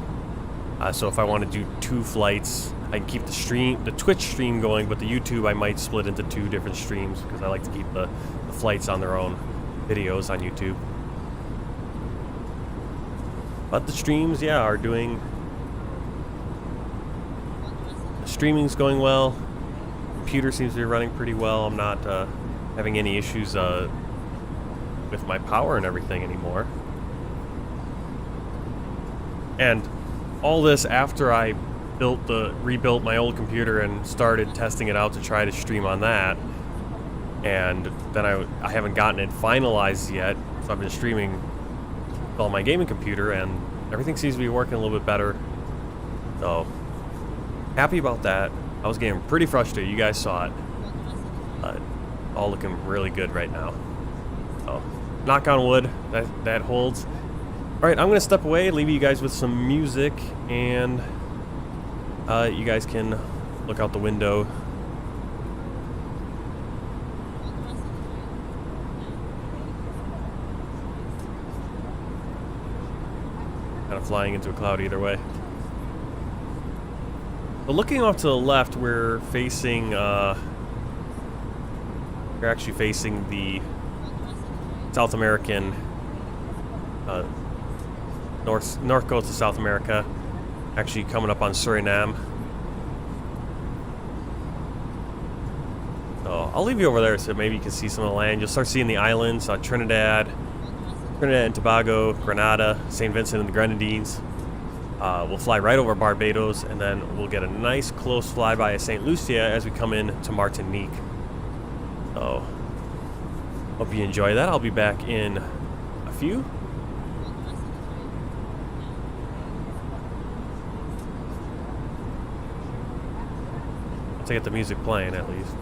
So if I want to do 2 flights, I can keep the Twitch stream going, but the YouTube I might split into 2 different streams because I like to keep the flights on their own videos on YouTube. But the streams, yeah, are doing. The streaming's going well. Computer seems to be running pretty well. I'm not having any issues with my power and everything anymore. And all this after I rebuilt my old computer and started testing it out to try to stream on that. And then I haven't gotten it finalized yet, so I've been streaming on my gaming computer, and everything seems to be working a little bit better. So happy about that. I was getting pretty frustrated. You guys saw it. All looking really good right now. So knock on wood, that holds. Alright, I'm going to step away, leave you guys with some music, and you guys can look out the window. Kind of flying into a cloud either way. But looking off to the left, we're actually facing the South American, north coast of South America, actually coming up on Suriname. So I'll leave you over there so maybe you can see some of the land. You'll start seeing the islands, Trinidad and Tobago, Grenada, St. Vincent and the Grenadines. We'll fly right over Barbados, and then we'll get a nice close flyby of St. Lucia as we come in to Martinique. So hope you enjoy that. I'll be back in a few. Once I get the music playing, at least.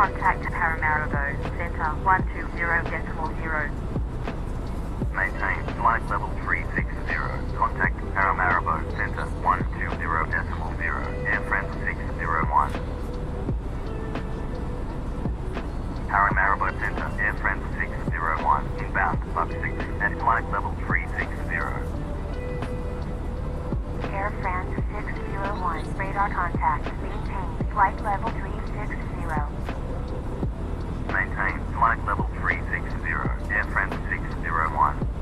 Contact Paramaribo Center 120.0. Maintain flight level 360. Contact Paramaribo Center 120.0. AirFrans 601. Paramaribo Center, AirFrans 601, inbound, Bug 6, at flight level 360. AirFrans 601, radar contact, maintain flight level 360. Maintain flight level 360, AirFrans 601.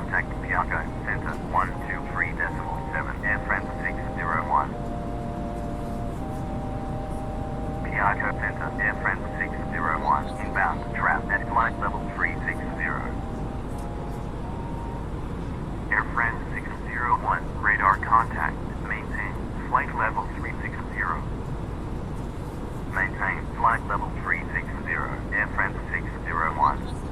contact Piaco Center 123.7, Air France 601. Piaco Center, Air France 601, inbound, trap at flight level 360. Air France 601, radar contact, maintain, flight level 360. Maintain, flight level 360, Air France 601.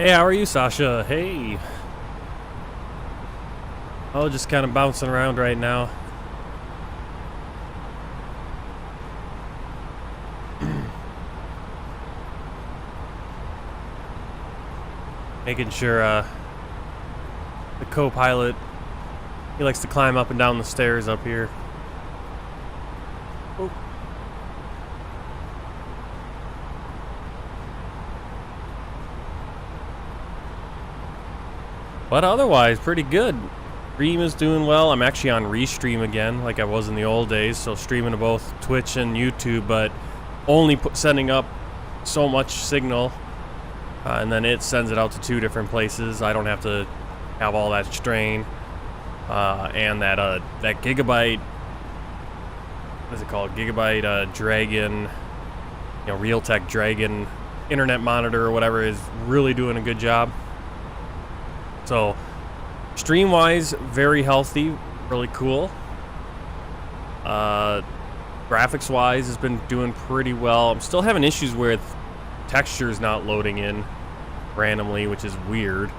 Hey, how are you, Sasha? Hey. Oh, just kind of bouncing around right now. Making sure the co-pilot, he likes to climb up and down the stairs up here. Oh. But otherwise, pretty good. Stream is doing well. I'm actually on Restream again, like I was in the old days. So streaming to both Twitch and YouTube, but only sending up so much signal. And then it sends it out to 2 different places. I don't have to have all that strain. And that gigabyte, what is it called? Gigabyte Dragon, Realtek Dragon internet monitor or whatever is really doing a good job. So, stream-wise, very healthy, really cool. Graphics-wise, has been doing pretty well. I'm still having issues with textures not loading in randomly, which is weird.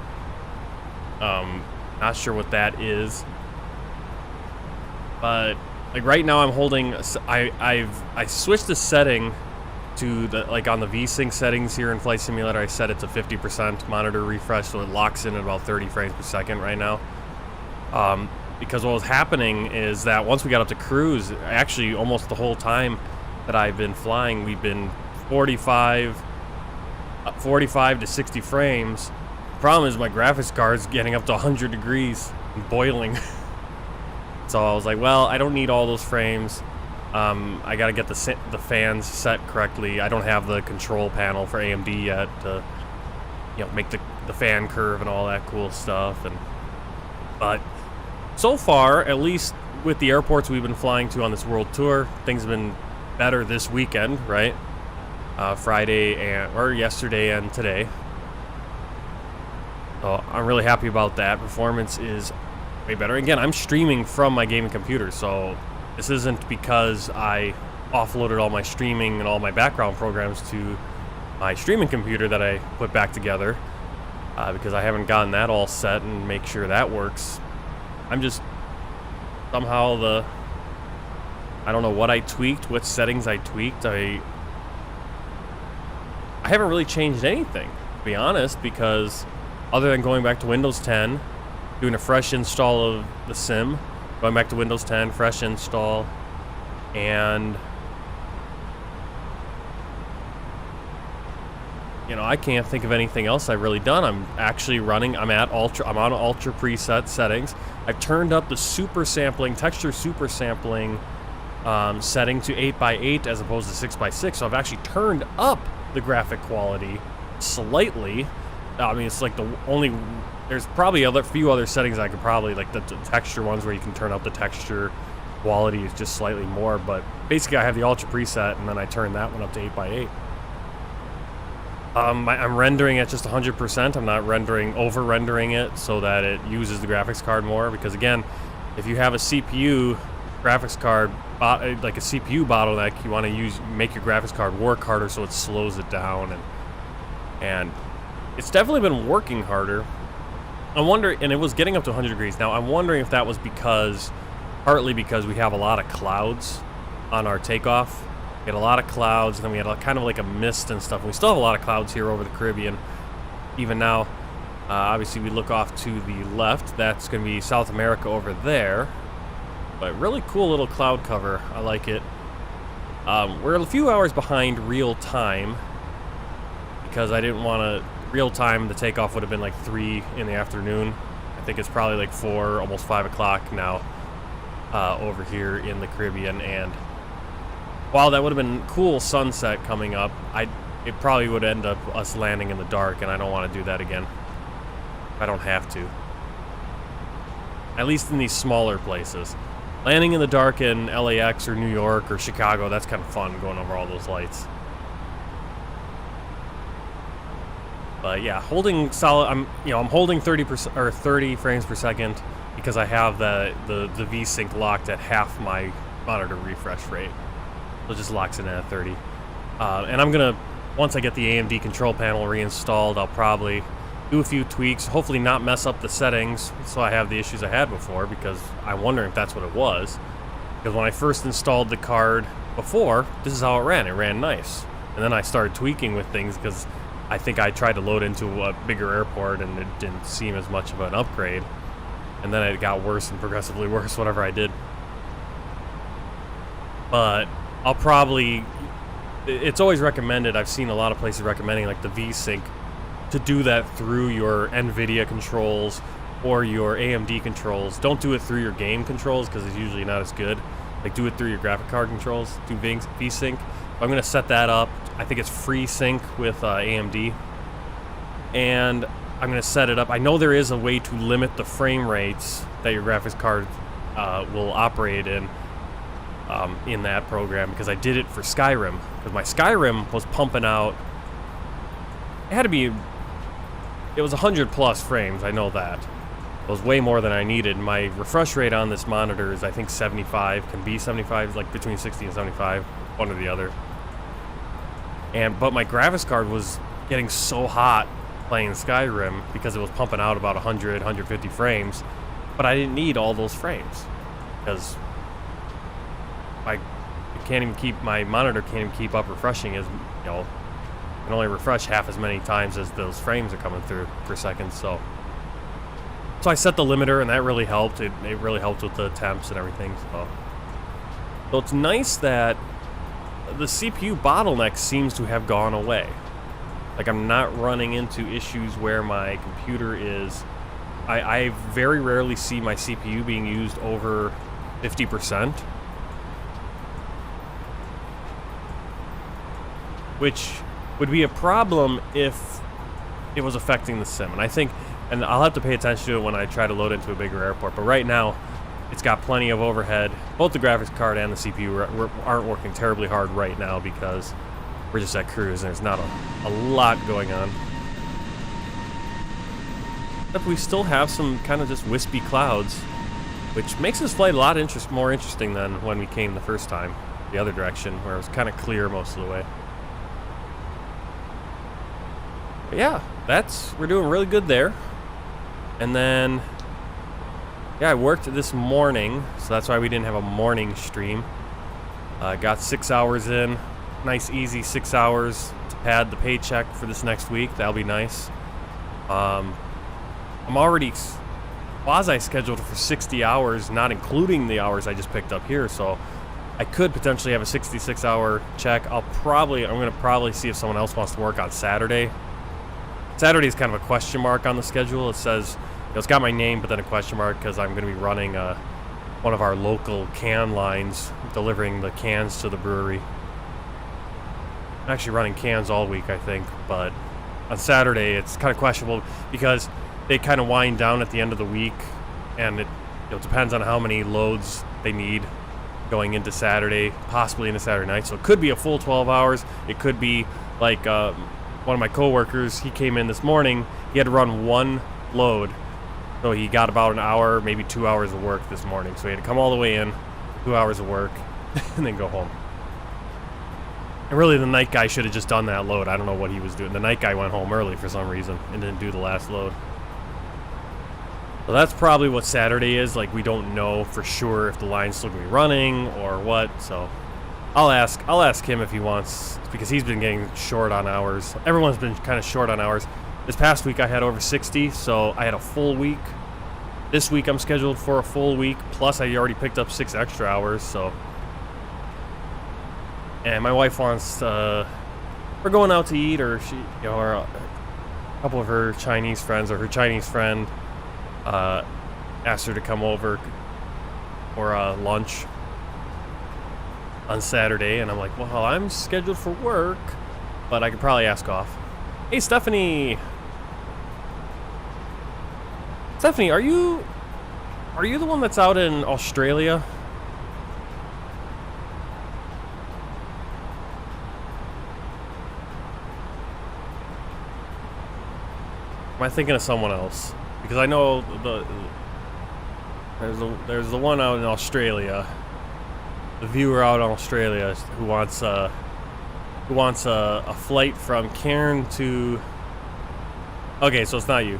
Not sure what that is. But like right now, I'm holding. I switched the setting to the on the VSync settings here in Flight Simulator. I set it to 50% monitor refresh, so it locks in at about 30 frames per second right now. Because what was happening is that once we got up to cruise, actually almost the whole time that I've been flying, we've been 45 to 60 frames. The problem is my graphics card's getting up to 100 degrees and boiling. So I was like, well, I don't need all those frames. I gotta get the fans set correctly. I don't have the control panel for AMD yet to, make the fan curve and all that cool stuff. But so far, at least with the airports we've been flying to on this world tour, things have been better this weekend, right? Friday or yesterday and today. So I'm really happy about that. Performance is way better. Again, I'm streaming from my gaming computer, so this isn't because I offloaded all my streaming and all my background programs to my streaming computer that I put back together, because I haven't gotten that all set and make sure that works. I'm just somehow I don't know what I tweaked, what settings I tweaked. I haven't really changed anything, to be honest, because other than going back to Windows 10, doing a fresh install of the sim, going back to Windows 10, fresh install, and I can't think of anything else I've really done. I'm actually running, I'm on ultra preset settings. I've turned up the super sampling, texture super sampling setting to 8x8 as opposed to 6x6, so I've actually turned up the graphic quality slightly. I mean, it's like there's probably a few other settings I could probably, like the texture ones where you can turn up the texture quality is just slightly more, but basically I have the ultra preset and then I turn that one up to 8x8. I'm rendering at just 100%. I'm not over-rendering it so that it uses the graphics card more, because again, if you have a CPU graphics card, like a CPU bottleneck, you want to make your graphics card work harder so it slows it down, and it's definitely been working harder. I wonder, and it was getting up to 100 degrees. Now, I'm wondering if that was partly because we have a lot of clouds on our takeoff. We had a lot of clouds, and then we had kind of like a mist and stuff. We still have a lot of clouds here over the Caribbean. Even now, obviously we look off to the left. That's going to be South America over there. But really cool little cloud cover. I like it. We're a few hours behind real time because I didn't want to... Real time, the takeoff would have been like 3 in the afternoon. I think it's probably like 4, almost 5 o'clock now over here in the Caribbean. And while that would have been cool sunset coming up, it probably would end up us landing in the dark, and I don't want to do that again. I don't have to. At least in these smaller places. Landing in the dark in LAX or New York or Chicago, that's kind of fun, going over all those lights. But yeah, holding solid. I'm holding 30% or 30 frames per second because I have the VSync locked at half my monitor refresh rate. So it just locks in at 30. And I'm gonna, once I get the AMD control panel reinstalled, I'll probably do a few tweaks, hopefully not mess up the settings so I have the issues I had before, because I'm wondering if that's what it was. Because when I first installed the card before, this is how it ran. It ran nice. And then I started tweaking with things because I think I tried to load into a bigger airport and it didn't seem as much of an upgrade. And then it got worse and progressively worse whatever I did. But I'll probably... It's always recommended, I've seen a lot of places recommending like the V-Sync, to do that through your NVIDIA controls or your AMD controls. Don't do it through your game controls because it's usually not as good. Like, do it through your graphic card controls, do V-Sync. I'm going to set that up. I think it's FreeSync with AMD. And I'm going to set it up. I know there is a way to limit the frame rates that your graphics card will operate in that program, because I did it for Skyrim. Because my Skyrim was pumping out... It had to be... It was 100 plus frames, I know that. It was way more than I needed. My refresh rate on this monitor is, I think, 75. Can be 75, like between 60 and 75, one or the other. But my graphics card was getting so hot playing Skyrim because it was pumping out about 100, 150 frames. But I didn't need all those frames because my monitor can't even keep up refreshing, as you know. I can only refresh half as many times as those frames are coming through per second. So I set the limiter, and that really helped. It really helped with the temps and everything. So it's nice that the CPU bottleneck seems to have gone away. Like, I'm not running into issues where my computer is... I very rarely see my CPU being used over 50%. Which would be a problem if it was affecting the sim. And I think, and I'll have to pay attention to it when I try to load into a bigger airport, but right now it's got plenty of overhead. Both the graphics card and the CPU aren't working terribly hard right now because we're just at cruise and there's not a lot going on. But we still have some kind of just wispy clouds, which makes this flight a lot more interesting than when we came the first time, the other direction, where it was kind of clear most of the way. But yeah, we're doing really good there. And then, yeah, I worked this morning, so that's why we didn't have a morning stream. Got 6 hours in, nice easy 6 hours to pad the paycheck for this next week. That'll be nice. I'm already quasi-scheduled for 60 hours, not including the hours I just picked up here, so I could potentially have a 66-hour check. I'm going to probably see if someone else wants to work on Saturday. Saturday is kind of a question mark on the schedule. It says, it's got my name, but then a question mark, because I'm going to be running one of our local can lines, delivering the cans to the brewery. I'm actually running cans all week, I think, but on Saturday it's kind of questionable because they kind of wind down at the end of the week, and it depends on how many loads they need going into Saturday, possibly into Saturday night. So it could be a full 12 hours. It could be like one of my coworkers, he came in this morning, he had to run one load. So he got about an hour, maybe 2 hours of work this morning. So he had to come all the way in, 2 hours of work, and then go home. And really, the night guy should have just done that load. I don't know what he was doing. The night guy went home early for some reason and didn't do the last load. So that's probably what Saturday is. Like, we don't know for sure if the line's still going to be running or what. So I'll ask him if he wants, because he's been getting short on hours. Everyone's been kind of short on hours. This past week I had over 60, so I had a full week. This week I'm scheduled for a full week, plus I already picked up 6 extra hours, so. And my wife wants, we're going out to eat, or or a couple of her Chinese friends, or her Chinese friend asked her to come over for lunch on Saturday, and I'm like, well, I'm scheduled for work, but I could probably ask off. Hey, Stephanie, are you the one that's out in Australia? Am I thinking of someone else? Because I know there's the one out in Australia, the viewer out in Australia who wants a flight from Cairn to Okay, so it's not you.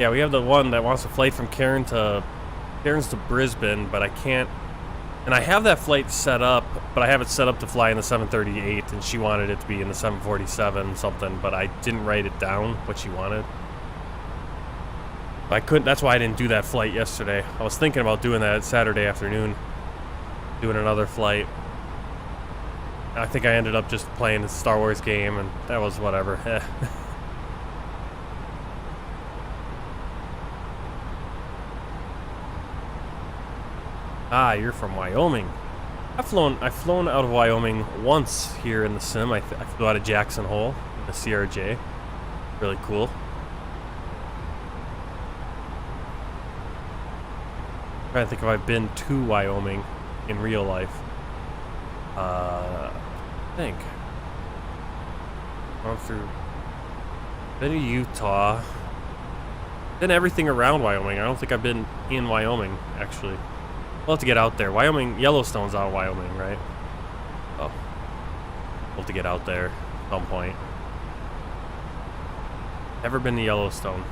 Yeah, we have the one that wants to fly from Cairns to Brisbane, but I can't. And I have that flight set up, but I have it set up to fly in the 738, and she wanted it to be in the 747 something, but I didn't write it down what she wanted. I couldn't. That's why I didn't do that flight yesterday. I was thinking about doing that Saturday afternoon, doing another flight. I think I ended up just playing the Star Wars game, and that was whatever. Ah, you're from Wyoming. I've flown out of Wyoming once here in the sim. I flew out of Jackson Hole in the CRJ. Really cool. I'm trying to think if I've been to Wyoming in real life. I think. Gone through. Been to Utah. Been everything around Wyoming. I don't think I've been in Wyoming, actually. We'll have to get out there. Wyoming, Yellowstone's out of Wyoming, right? Oh. We'll have to get out there at some point. Never been to Yellowstone.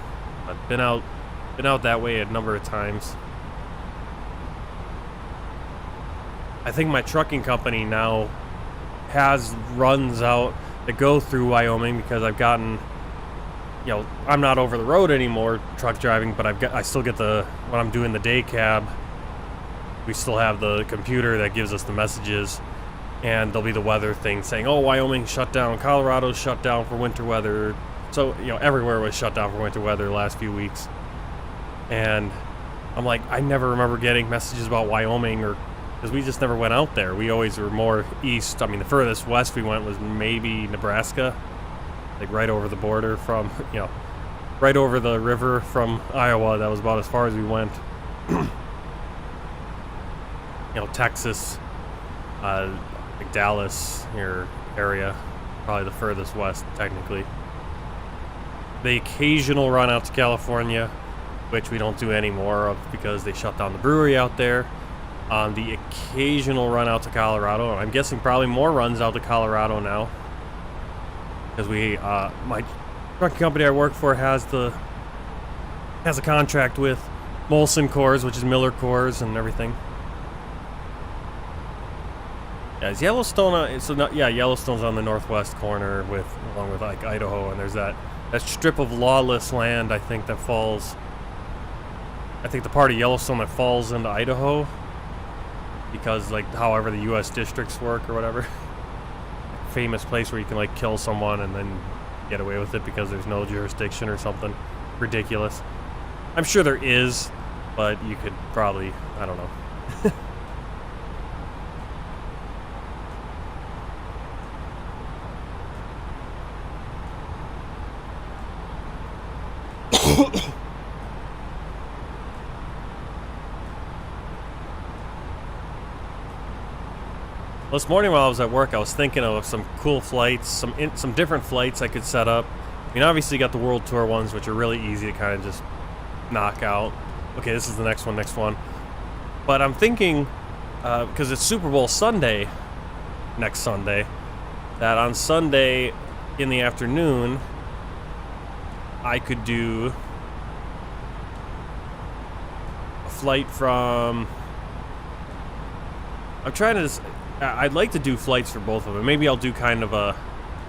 I've been out that way a number of times. I think my trucking company now has runs out that go through Wyoming because I've gotten, you know, I'm not over the road anymore truck driving, but I still get when I'm doing the day cab, we still have the computer that gives us the messages, and there'll be the weather thing saying, oh, Wyoming shut down, Colorado's shut down for winter weather. So, you know, everywhere was shut down for winter weather the last few weeks. And I'm like, I never remember getting messages about Wyoming, or because we just never went out there. We always were more east. I mean, the furthest west we went was maybe Nebraska, like right over the border from, you know, right over the river from Iowa. That was about as far as we went. You know, Texas, like Dallas, your area, probably the furthest west, technically. The occasional run out to California, which we don't do any more of because they shut down the brewery out there. The occasional run out to Colorado. I'm guessing probably more runs out to Colorado now. Because my trucking company I work for has a contract with Molson Coors, which is Miller Coors and everything. Yeah, is Yellowstone? Yellowstone's on the northwest corner along with like Idaho, and there's that strip of lawless land. I think that falls. I think the part of Yellowstone that falls into Idaho, because like however the U.S. districts work or whatever. Famous place where you can like kill someone and then get away with it because there's no jurisdiction or something ridiculous. I'm sure there is, but you could probably, I don't know. Well, this morning while I was at work, I was thinking of some cool flights, some different flights I could set up. I mean, obviously you got the World Tour ones, which are really easy to kind of just knock out. Okay, this is the next one. But I'm thinking, because it's Super Bowl Sunday, next Sunday, that on Sunday in the afternoon, I could do a flight from... I'd like to do flights for both of them. Maybe I'll do kind of a,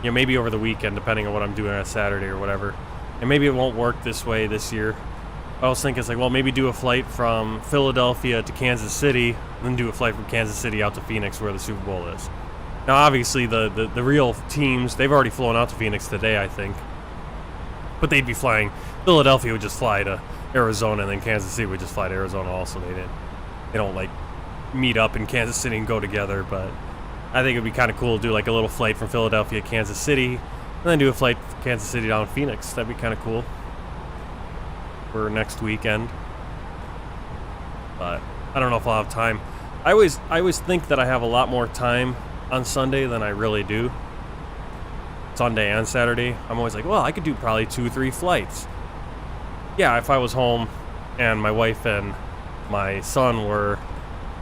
you know, maybe over the weekend, depending on what I'm doing on Saturday or whatever. And maybe it won't work this way this year. I was thinking, it's like, well, maybe do a flight from Philadelphia to Kansas City, and then do a flight from Kansas City out to Phoenix, where the Super Bowl is. Now, obviously, the real teams, they've already flown out to Phoenix today, I think. But they'd be flying. Philadelphia would just fly to Arizona, and then Kansas City would just fly to Arizona also. They don't, like, meet up in Kansas City and go together, but I think it'd be kind of cool to do like a little flight from Philadelphia to Kansas City, and then do a flight from Kansas City down to Phoenix. That'd be kind of cool for next weekend. But I don't know if I'll have time. I always think that I have a lot more time on Sunday than I really do. Sunday and Saturday, I'm always like, well, I could do probably 2-3 flights. Yeah, if I was home and my wife and my son were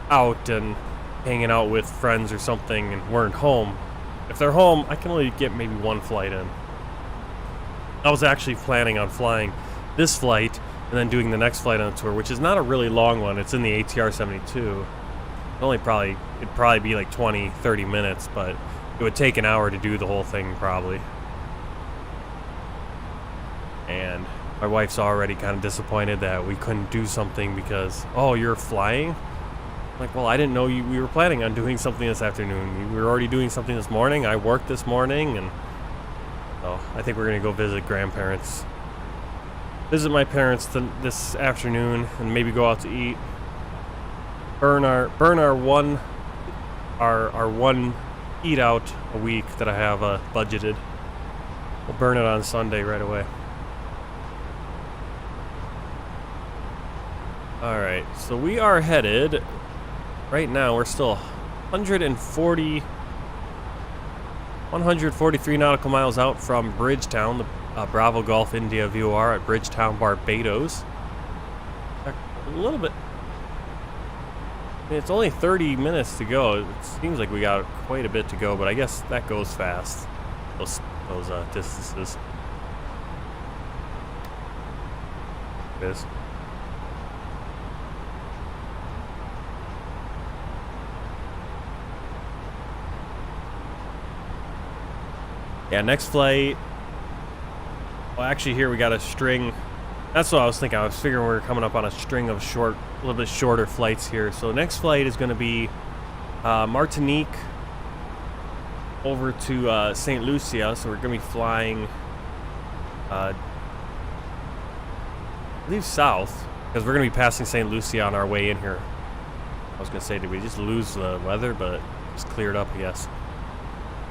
out and hanging out with friends or something and weren't home. If they're home, I can only get maybe one flight in. I was actually planning on flying this flight and then doing the next flight on the tour, which is not a really long one. It's in the ATR-72. It'd probably be like 20-30 minutes, but it would take an hour to do the whole thing probably. And my wife's already kind of disappointed that we couldn't do something because, oh, you're flying? Like, well, I didn't know we were planning on doing something this afternoon. We were already doing something this morning. I worked this morning, and so I think we're gonna go visit grandparents. Visit my parents this afternoon, and maybe go out to eat. Burn our one eat out a week that I have budgeted. We'll burn it on Sunday right away. All right, so we are headed. Right now, we're still 143 nautical miles out from Bridgetown, the Bravo Golf India VOR at Bridgetown, Barbados. A little bit. I mean, it's only 30 minutes to go. It seems like we got quite a bit to go, but I guess that goes fast. Those distances. It is. Yeah, next flight. Well, actually, here we got a string. That's what I was thinking. I was figuring we were coming up on a string of a little bit shorter flights here. So next flight is going to be Martinique over to St. Lucia. So we're going to be flying, I believe, south, because we're going to be passing St. Lucia on our way in here. I was going to say, did we just lose the weather? But it's cleared up, I guess.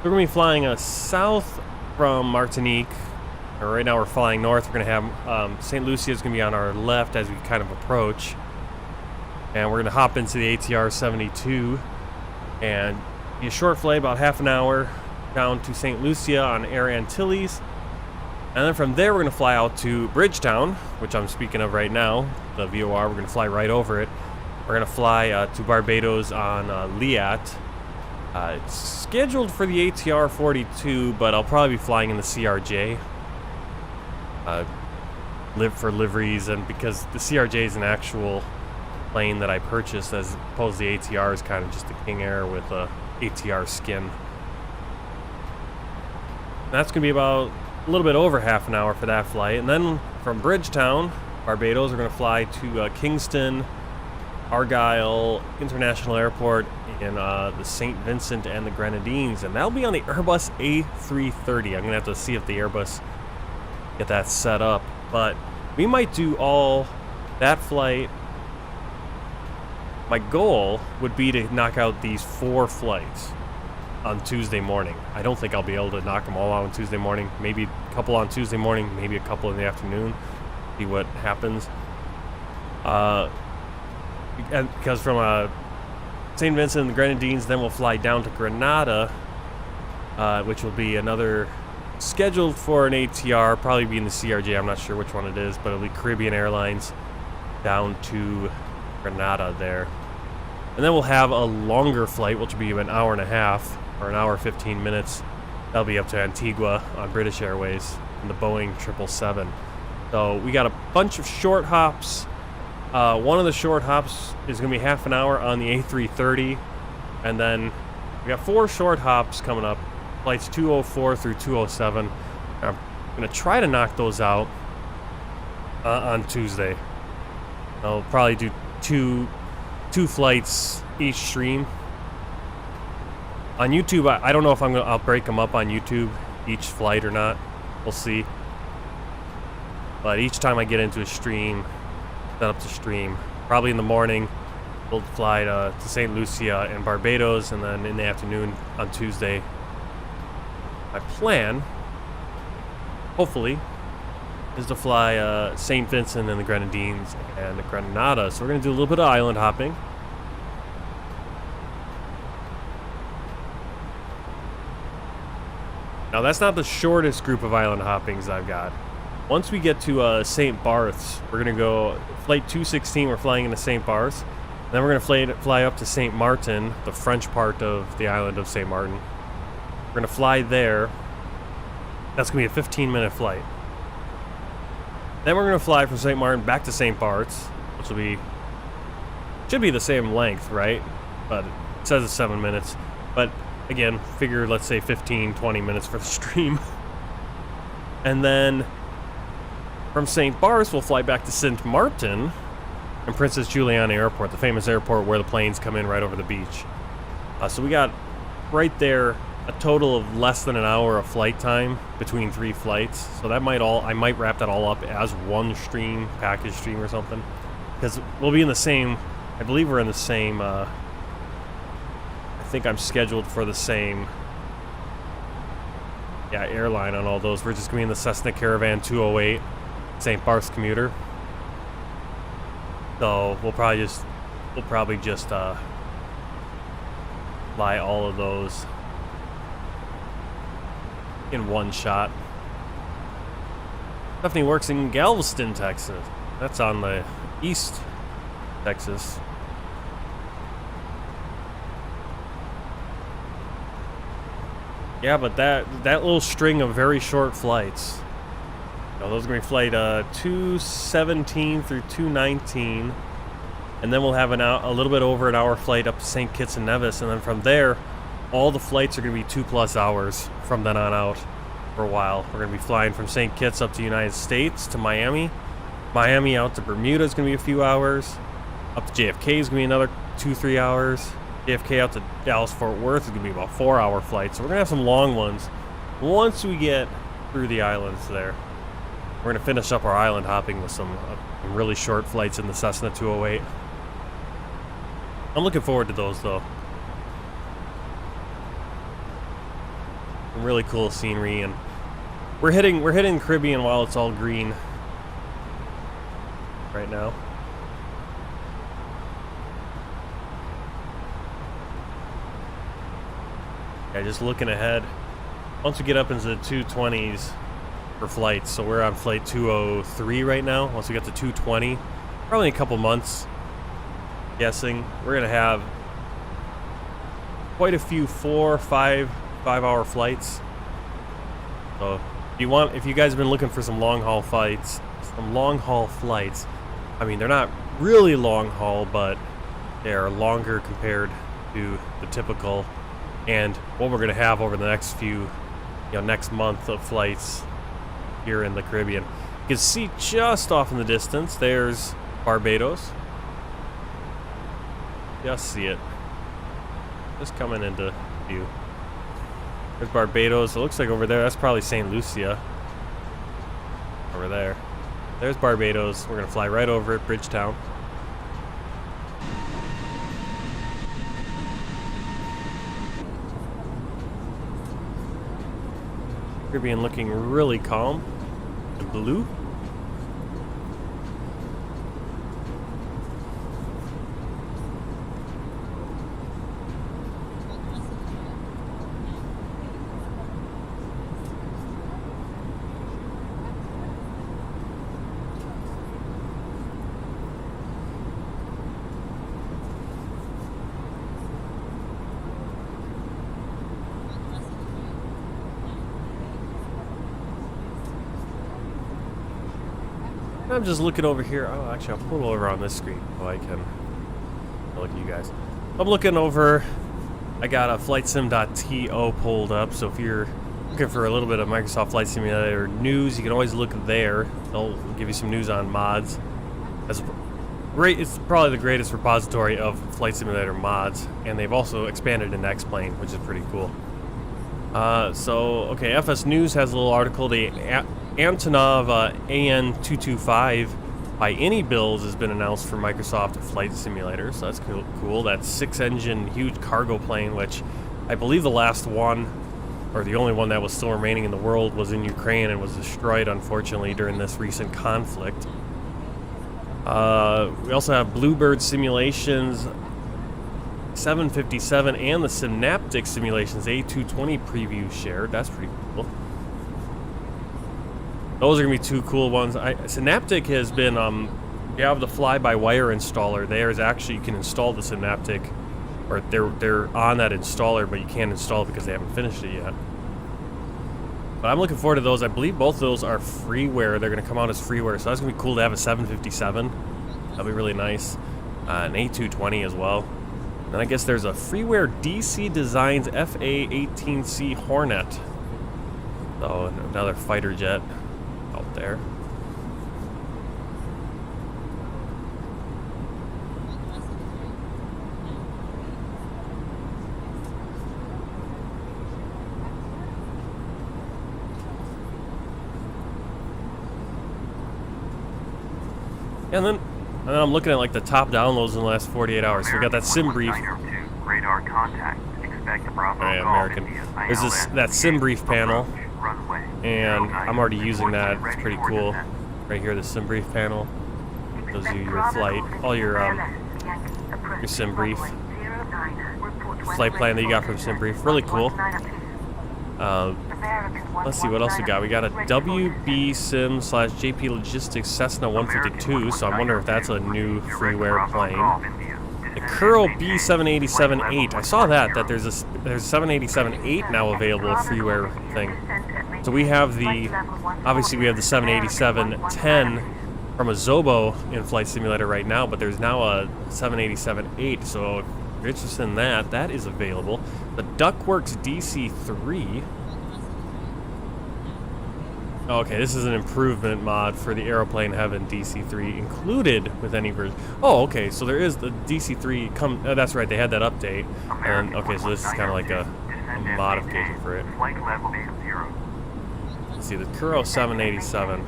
We're going to be flying south from Martinique. Right now we're flying north. We're going to have St. Lucia is going to be on our left as we kind of approach. And we're going to hop into the ATR-72 and be a short flight, about half an hour, down to St. Lucia on Air Antilles. And then from there we're going to fly out to Bridgetown, which I'm speaking of right now, the VOR. We're going to fly right over it. We're going to fly to Barbados on Liat. It's scheduled for the ATR-42, but I'll probably be flying in the CRJ. For liveries, and because the CRJ is an actual plane that I purchased, as opposed to the ATR is kind of just a King Air with a ATR skin. And that's going to be about a little bit over half an hour for that flight. And then from Bridgetown, Barbados, we're going to fly to Kingston Argyle International Airport in the St. Vincent and the Grenadines, and that'll be on the Airbus A330. I'm going to have to see if the Airbus get that set up, but we might do all that flight. My goal would be to knock out these 4 flights on Tuesday morning. I don't think I'll be able to knock them all out on Tuesday morning. Maybe a couple on Tuesday morning, maybe a couple in the afternoon. See what happens. Because from St. Vincent and the Grenadines, then we'll fly down to Grenada, which will be another scheduled for an ATR, probably be in the CRJ. I'm not sure which one it is, but it'll be Caribbean Airlines down to Grenada there. And then we'll have a longer flight, which will be an hour and a half, or an hour 15 minutes. That'll be up to Antigua on British Airways in the Boeing 777. So we got a bunch of short hops. One of the short hops is going to be half an hour on the A330, and then we got 4 short hops coming up, flights 204 through 207. I'm going to try to knock those out on Tuesday. I'll probably do two flights each stream. On YouTube, I don't know if I'll break them up on YouTube, each flight or not. We'll see. But each time I get into a stream, set up to stream, probably in the morning, we'll fly to St. Lucia and Barbados, and then in the afternoon on Tuesday, my plan, hopefully, is to fly St. Vincent and the Grenadines and the Grenada. So we're going to do a little bit of island hopping. Now that's not the shortest group of island hoppings I've got. Once we get to St. Barths, we're going to go flight 216, we're flying into St. Barths. Then we're going to fly up to St. Martin, the French part of the island of St. Martin. We're going to fly there. That's going to be a 15-minute flight. Then we're going to fly from St. Martin back to St. Bart's, which will be, should be the same length, right? But it says it's 7 minutes. But again, figure, let's say 15, 20 minutes for the stream. And then from St. Bart's, we'll fly back to St. Martin and Princess Juliana Airport, the famous airport where the planes come in right over the beach. So we got right there a total of less than an hour of flight time between 3 flights. So that might I might wrap that all up as one stream, package stream or something. Because we'll be in the same, I believe we're in the same, I think I'm scheduled for the same, yeah, airline on all those. We're just going to be in the Cessna Caravan 208, St. Bart's commuter. So we'll probably just fly all of those in one shot. Stephanie works in Galveston, Texas. That's on the East Texas. Yeah, but that little string of very short flights, you know, those are going to be flight 217 through 219, and then we'll have a little bit over an hour flight up to St. Kitts and Nevis, and then from there, all the flights are going to be 2+ hours from then on out for a while. We're going to be flying from St. Kitts up to United States to Miami. Miami out to Bermuda is going to be a few hours. Up to JFK is going to be another 2-3 hours. JFK out to Dallas-Fort Worth is going to be about 4-hour flights. So we're going to have some long ones once we get through the islands there. We're going to finish up our island hopping with some really short flights in the Cessna 208. I'm looking forward to those, though. Some really cool scenery, and we're hitting the Caribbean while it's all green right now. Yeah, just looking ahead. Once we get up into the 220s for flights, so we're on flight 203 right now. Once we get to 220, probably in a couple months, guessing, we're gonna have quite a few 4-5-hour flights. So if you guys have been looking for some long haul flights, I mean, they're not really long haul, but they are longer compared to the typical and what we're going to have over the next next month of flights here in the Caribbean. You can see just off in the distance, there's Barbados. Just see it. Just coming into view. There's Barbados. It looks like over there, that's probably St. Lucia. Over there. There's Barbados. We're going to fly right over it, Bridgetown. Caribbean looking really calm and blue. I'm just looking over here. Oh, actually, I'll pull over on this screen so I can look at you guys. I'm looking over. I got a flightsim.to pulled up, so if you're looking for a little bit of Microsoft Flight Simulator news, you can always look there. They'll give you some news on mods. It's probably the greatest repository of Flight Simulator mods, and they've also expanded into X-Plane, which is pretty cool. Okay, FS News has a little article. The Antonov AN225 by any builds has been announced for Microsoft Flight Simulator, so that's cool. That 6-engine huge cargo plane, which I believe the last one, or the only one that was still remaining in the world, was in Ukraine and was destroyed, unfortunately, during this recent conflict. We also have Bluebird Simulations 757 and the Synaptic Simulations A220 preview shared. That's pretty cool. Those are going to be two cool ones. Synaptic has been, you have the Flybywire installer. There's actually, you can install the Synaptic, or they're on that installer, but you can't install it because they haven't finished it yet. But I'm looking forward to those. I believe both of those are freeware. They're going to come out as freeware, so that's going to be cool to have a 757. That'll be really nice. An A220 as well. And I guess there's a freeware DC Designs FA-18C Hornet. So another fighter jet out there. And then I'm looking at like the top downloads in the last 48 hours. So we got that sim brief. Radar contact. Expect a Bravo American. There's that sim brief panel, and I'm already using that. It's pretty cool. Right here, the sim brief panel. Shows you your flight, all your sim brief, flight plan that you got from sim brief. Really cool. Let's see what else we got. We got a WB Sim / JP Logistics Cessna 152, so I wonder if that's a new freeware plane. The Kuro B787-8. I saw that there's 787-8 now available, a freeware thing. So we have obviously we have the 787-10 from a Zobo in Flight Simulator right now, but there's now a 787-8. So if you're interested in that, that is available. The Duckworks DC-3. Okay, this is an improvement mod for the Aeroplane Heaven DC-3 included with any version. Oh, okay, so there is the DC-3 that's right, they had that update. And okay, so this is kind of like a modification for it. Let's see, the Kuro 787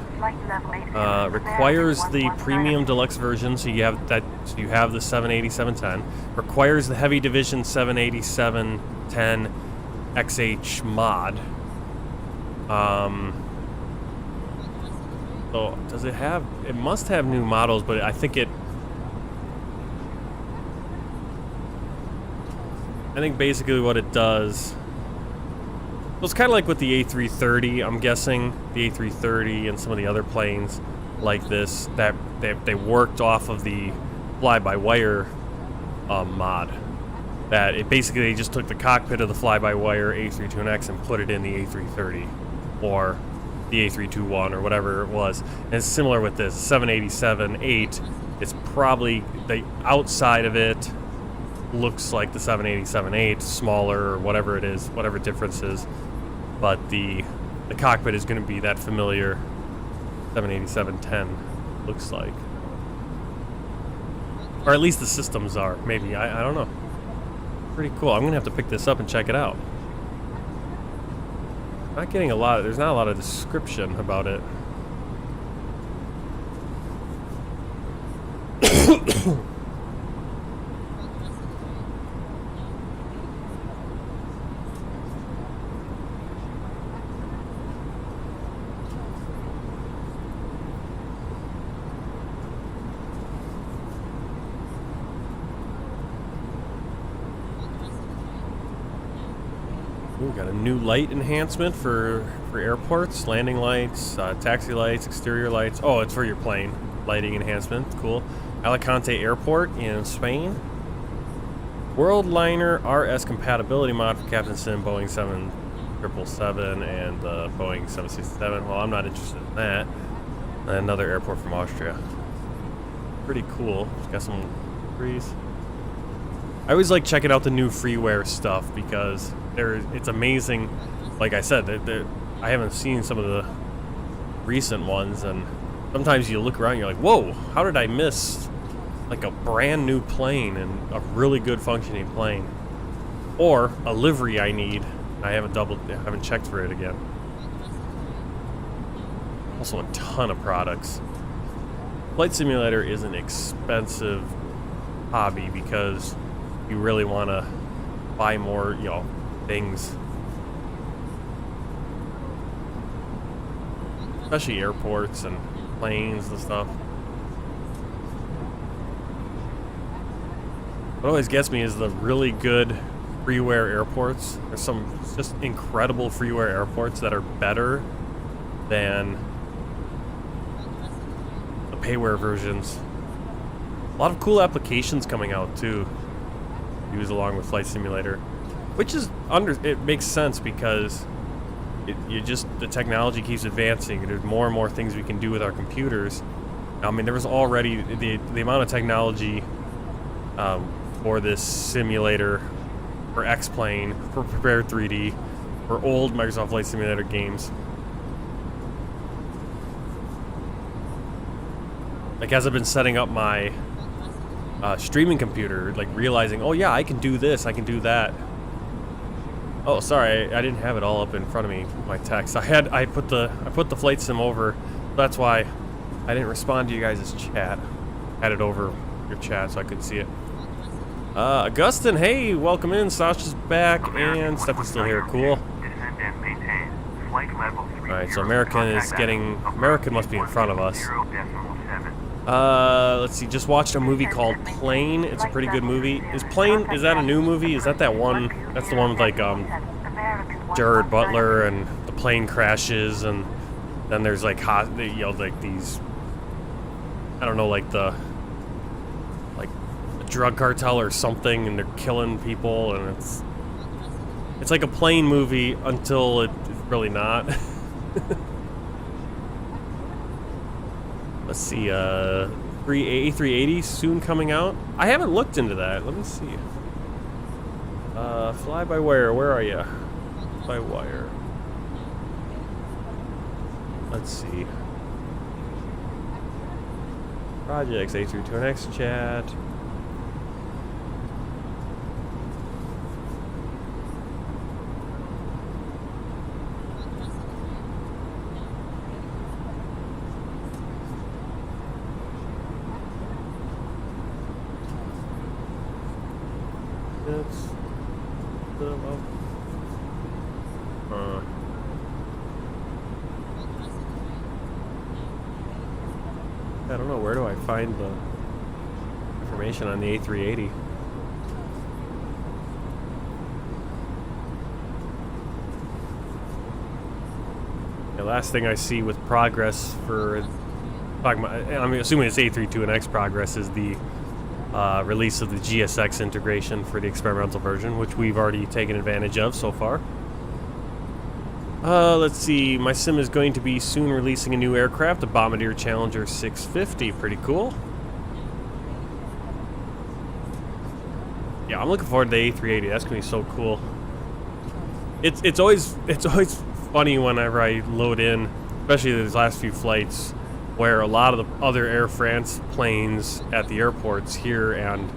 requires the premium deluxe version, so you have that. So you have the 787-10. Requires the Heavy Division 787-10 XH mod. So does it have? It must have new models, but I think basically what it does. Well, it's kind of like with the A330. I'm guessing the A330 and some of the other planes like this that they worked off of the Flybywire mod. That it basically they just took the cockpit of the Flybywire A32NX and put it in the A330 or the A321 or whatever it was. And it's similar with this 787-8. It's probably the outside of it looks like the 787-8, smaller or whatever it is, whatever difference is. But the cockpit is going to be that familiar 787-10 looks like. Or at least the systems are. Maybe. I don't know. Pretty cool. I'm going to have to pick this up and check it out. Not getting a lot. There's not a lot of description about it. We got a new light enhancement for airports, landing lights, taxi lights, exterior lights. Oh, it's for your plane. Lighting enhancement, cool. Alicante Airport in Spain. Worldliner RS compatibility mod for Captain Sim, Boeing 777 and Boeing 767. Well, I'm not interested in that. And another airport from Austria. Pretty cool. It's got some trees. I always like checking out the new freeware stuff because it's amazing. Like I said, I haven't seen some of the recent ones, and sometimes you look around and you're like, whoa, how did I miss like a brand new plane and a really good functioning plane? Or a livery I need. I haven't checked for it again. Also a ton of products. Flight Simulator is an expensive hobby because you really want to buy more, things. Especially airports and planes and stuff. What always gets me is the really good freeware airports. There's some just incredible freeware airports that are better than the payware versions. A lot of cool applications coming out too. Use along with Flight Simulator, which is it makes sense because the technology keeps advancing. There's more and more things we can do with our computers. I mean, there was already the amount of technology for this simulator, for X-Plane, for Prepare 3D, for old Microsoft Flight Simulator games. Like, as I've been setting up my streaming computer, like realizing, oh yeah, I can do this, I can do that. Oh, sorry, I didn't have it all up in front of me, my text. I put the flight sim over. That's why I didn't respond to you guys' chat. Had it over your chat so I could see it. Augustin, hey, welcome in. Sasha's back, and Stephanie's still here. Cool. Alright, so American must be in front of us. Let's see, just watched a movie called Plane. It's a pretty good movie. Is that a new movie? Is that one? That's the one with, like, Jared Butler, and the plane crashes, and then there's, like, like these, I don't know, like a drug cartel or something, and they're killing people, and it's like a plane movie until it's really not. Let's see, A380 soon coming out. I haven't looked into that. Let me see. Flybywire, where are you? Flybywire. Let's see. Projects, A32NX chat. I don't know, where do I find the information on the A380? The last thing I see with progress for, I'm assuming it's A32NX progress, is the release of the GSX integration for the experimental version, which we've already taken advantage of so far. Let's see, my sim is going to be soon releasing a new aircraft, a Bombardier Challenger 650. Pretty cool. Yeah, I'm looking forward to the A380. That's gonna be so cool. It's always funny whenever I load in, especially these last few flights, where a lot of the other Air France planes at the airports here, and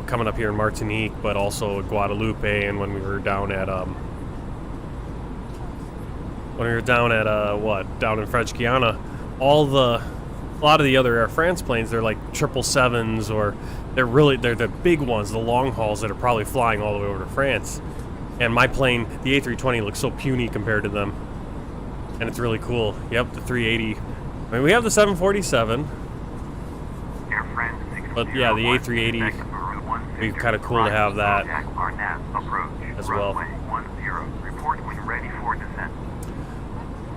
coming up here in Martinique, but also Guadeloupe, and when we were down at down in French Guiana, a lot of the other Air France planes, they're like 777s, or they're the big ones, the long hauls that are probably flying all the way over to France. And my plane, the A320, looks so puny compared to them, and it's really cool. Yep, the 380. I mean, we have the 747, but yeah, the A380, it'd be kind of cool to have that as well.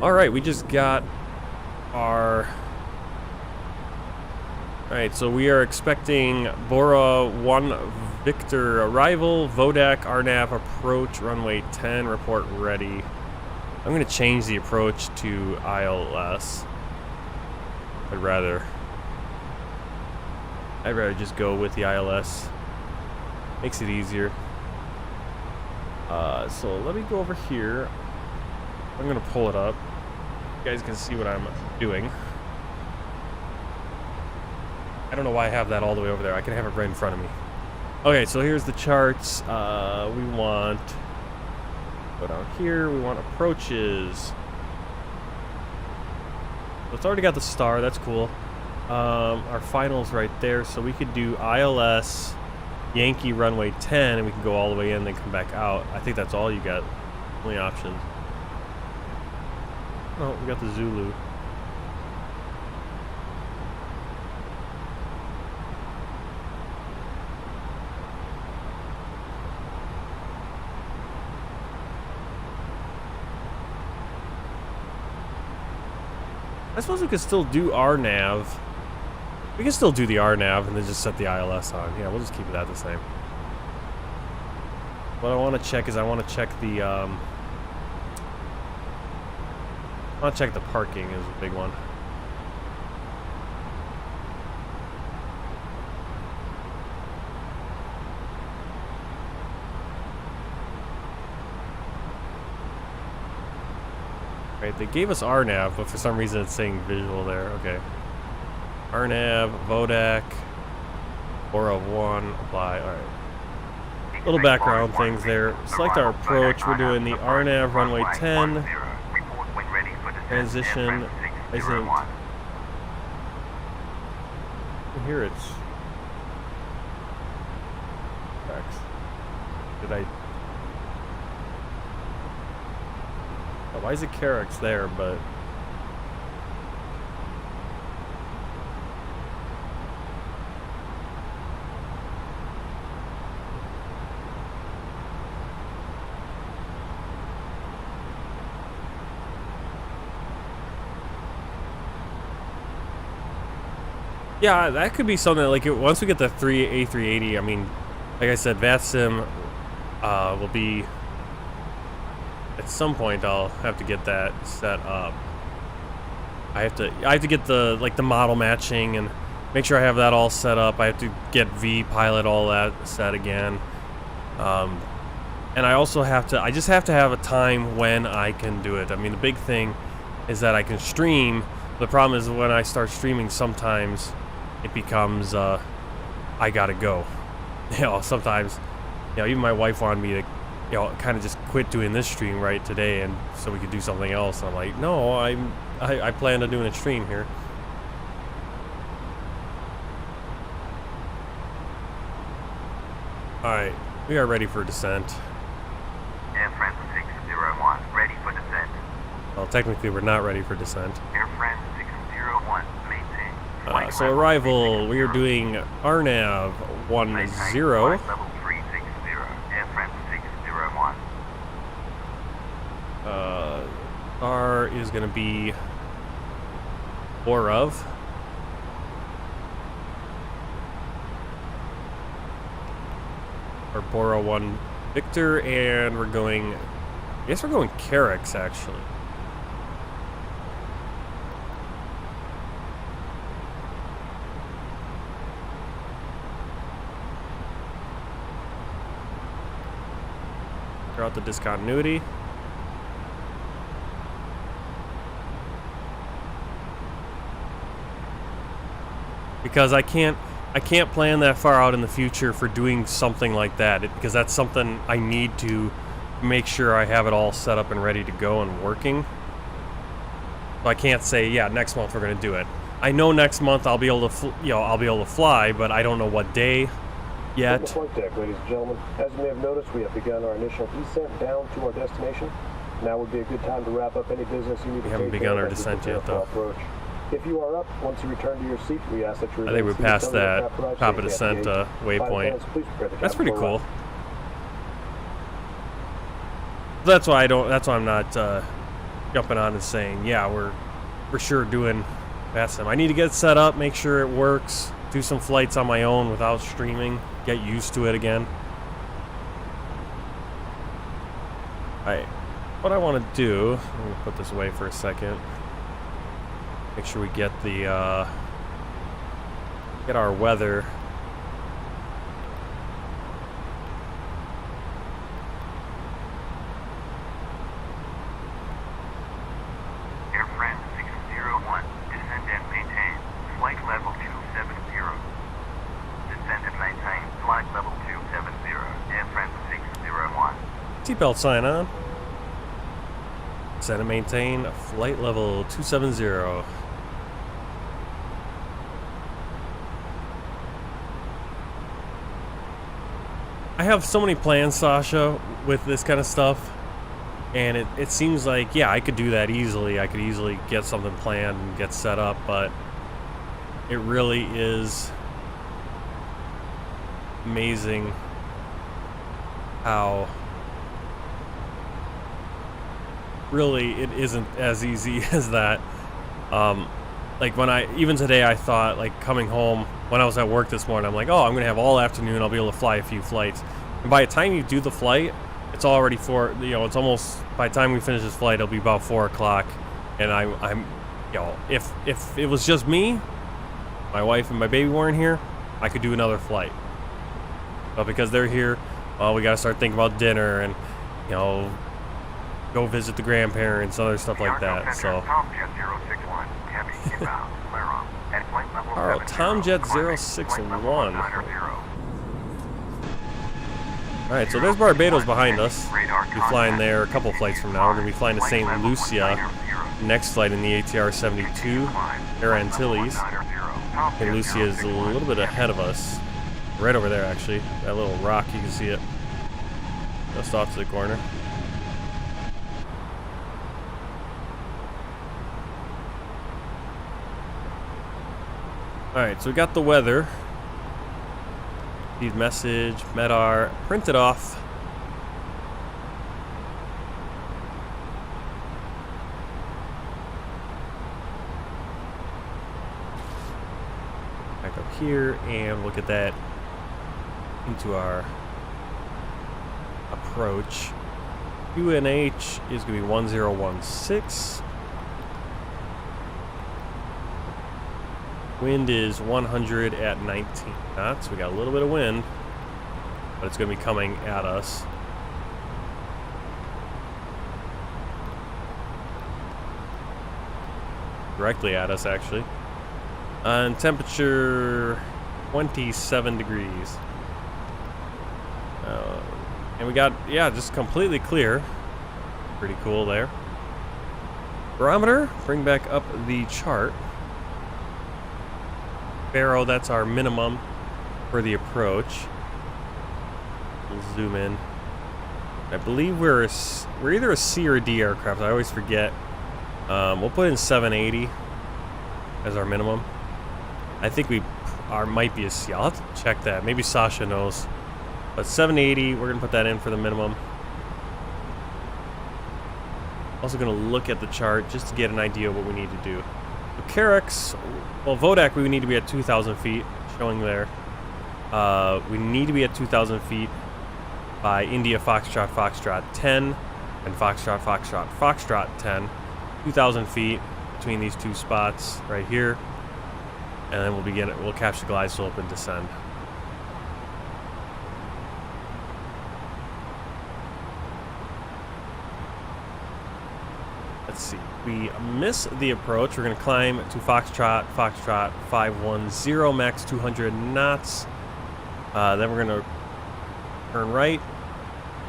Alright, we just got our... Alright, so we are expecting Bora 1 Victor arrival, Vodak, RNAV approach, runway 10, report ready. I'm going to change the approach to ILS. I'd rather just go with the ILS. Makes it easier. So let me go over here. I'm gonna pull it up. You guys can see what I'm doing. I don't know why I have that all the way over there. I can have it right in front of me. Okay, so here's the charts. We want, go down here, we want approaches. So it's already got the star, that's cool. Our final's right there, so we could do ILS, Yankee runway 10, and we can go all the way in and then come back out. I think that's all you got, only options. Oh, we got the Zulu. I suppose we could still do RNAV. We can still do the RNAV and then just set the ILS on. Yeah, we'll just keep that the same. What I want to check is I want to check the I'll check the parking is a big one. Right, they gave us RNAV, but for some reason it's saying visual there. Okay. RNAV, Vodak, Aura 1, apply. Alright. Little background things there. Select our approach. We're doing the RNAV runway 10. Transition. Isn't. Here it's. Did I. Why is it Carrick's there, but... Yeah, that could be something, like, once we get the A380, I mean, like I said, VATSIM will be... At some point, I'll have to get that set up. I have to get the the model matching and make sure I have that all set up. I have to get V-Pilot all that set again, and I also have to. I just have to have a time when I can do it. I mean, the big thing is that I can stream. The problem is when I start streaming, sometimes it becomes I gotta go. You know, sometimes, you know, even my wife wanted me to, you know, kind of just quit doing this stream right today, and so we could do something else. And I'm like, no, I plan on doing a stream here. All right, we are ready for descent. AirFrans 601, ready for descent. Well, technically, we're not ready for descent. AirFrans 601, maintain. So arrival, we are doing RNAV 10. Level 360, AirFrans 601. R is going to be Orov. Or Bora 1 Victor, and we're going, I guess we're going Carrick's actually. Clear out the discontinuity. Because I can't plan that far out in the future for doing something like that, because that's something I need to make sure I have it all set up and ready to go and working. So I can't say, yeah, next month we're going to do it. I know next month I'll be able to, I'll be able to fly, but I don't know what day yet. On the flight deck, ladies and gentlemen. As you may have noticed, we have begun our initial descent down to our destination. Now would be a good time to wrap up any business you need to take care of. We haven't begun our descent yet, though. Approach. If you are up, once you return to your seat, we ask that you... I think we're past that top of descent waypoint. That's pretty cool. That's why I'm not jumping on and saying, yeah, we're for sure doing VATSIM. I need to get it set up, make sure it works, do some flights on my own without streaming, get used to it again. Alright, what I want to do, let me put this away for a second. Make sure we get the get our weather. AirFrans 601, descend and maintain. Flight level 270. Descend and maintain. Flight level 270. AirFrans 601. Seatbelt sign on. Descend and maintain. Flight level 270. I have so many plans, Sasha, with this kind of stuff, and it seems like, yeah, I could do that easily. I could easily get something planned and get set up, but it really is amazing how really it isn't as easy as that. Like even today I thought, like, coming home when I was at work this morning, I'm like, oh, I'm gonna have all afternoon, I'll be able to fly a few flights. And by the time you do the flight, it's already it's almost, by the time we finish this flight, it'll be about 4 o'clock, And I'm, you know, if it was just me, my wife and my baby weren't here, I could do another flight. But because they're here, well, we gotta start thinking about dinner and, you know, go visit the grandparents, other stuff like that. So. Alright, Tomjet 061. Alright, so there's Barbados behind us. We'll be flying there a couple flights from now. We're going to be flying to St. Lucia. Next flight in the ATR 72, Air Antilles. St. Lucia is a little bit ahead of us. Right over there, actually. That little rock, you can see it. Just off to the corner. Alright, so we got the weather. Leave message, MEDAR, print it off. Back up here, and we'll get that into our approach. UNH is going to be 1016. Wind is 100 at 19 knots. We got a little bit of wind, but it's going to be coming at us. Directly at us, actually. And temperature 27 degrees. And we got, yeah, just completely clear. Pretty cool there. Barometer, bring back up the chart. Barrow, that's our minimum for the approach. We'll zoom in. I believe we're either a C or a D aircraft. I always forget. We'll put in 780 as our minimum. I think we might be a C. I'll have to check that. Maybe Sasha knows. But 780, we're gonna put that in for the minimum. Also gonna look at the chart just to get an idea of what we need to do. So Carrick's, well, Vodak, we need to be at 2,000 feet, showing there. We need to be at 2,000 feet by India Foxtrot Foxtrot 10 and Foxtrot Foxtrot Foxtrot 10. 2,000 feet between these two spots right here, and then we'll catch the glide slope and descend. Let's see. We miss the approach. We're going to climb to Foxtrot, Foxtrot 510, max 200 knots. Then we're going to turn right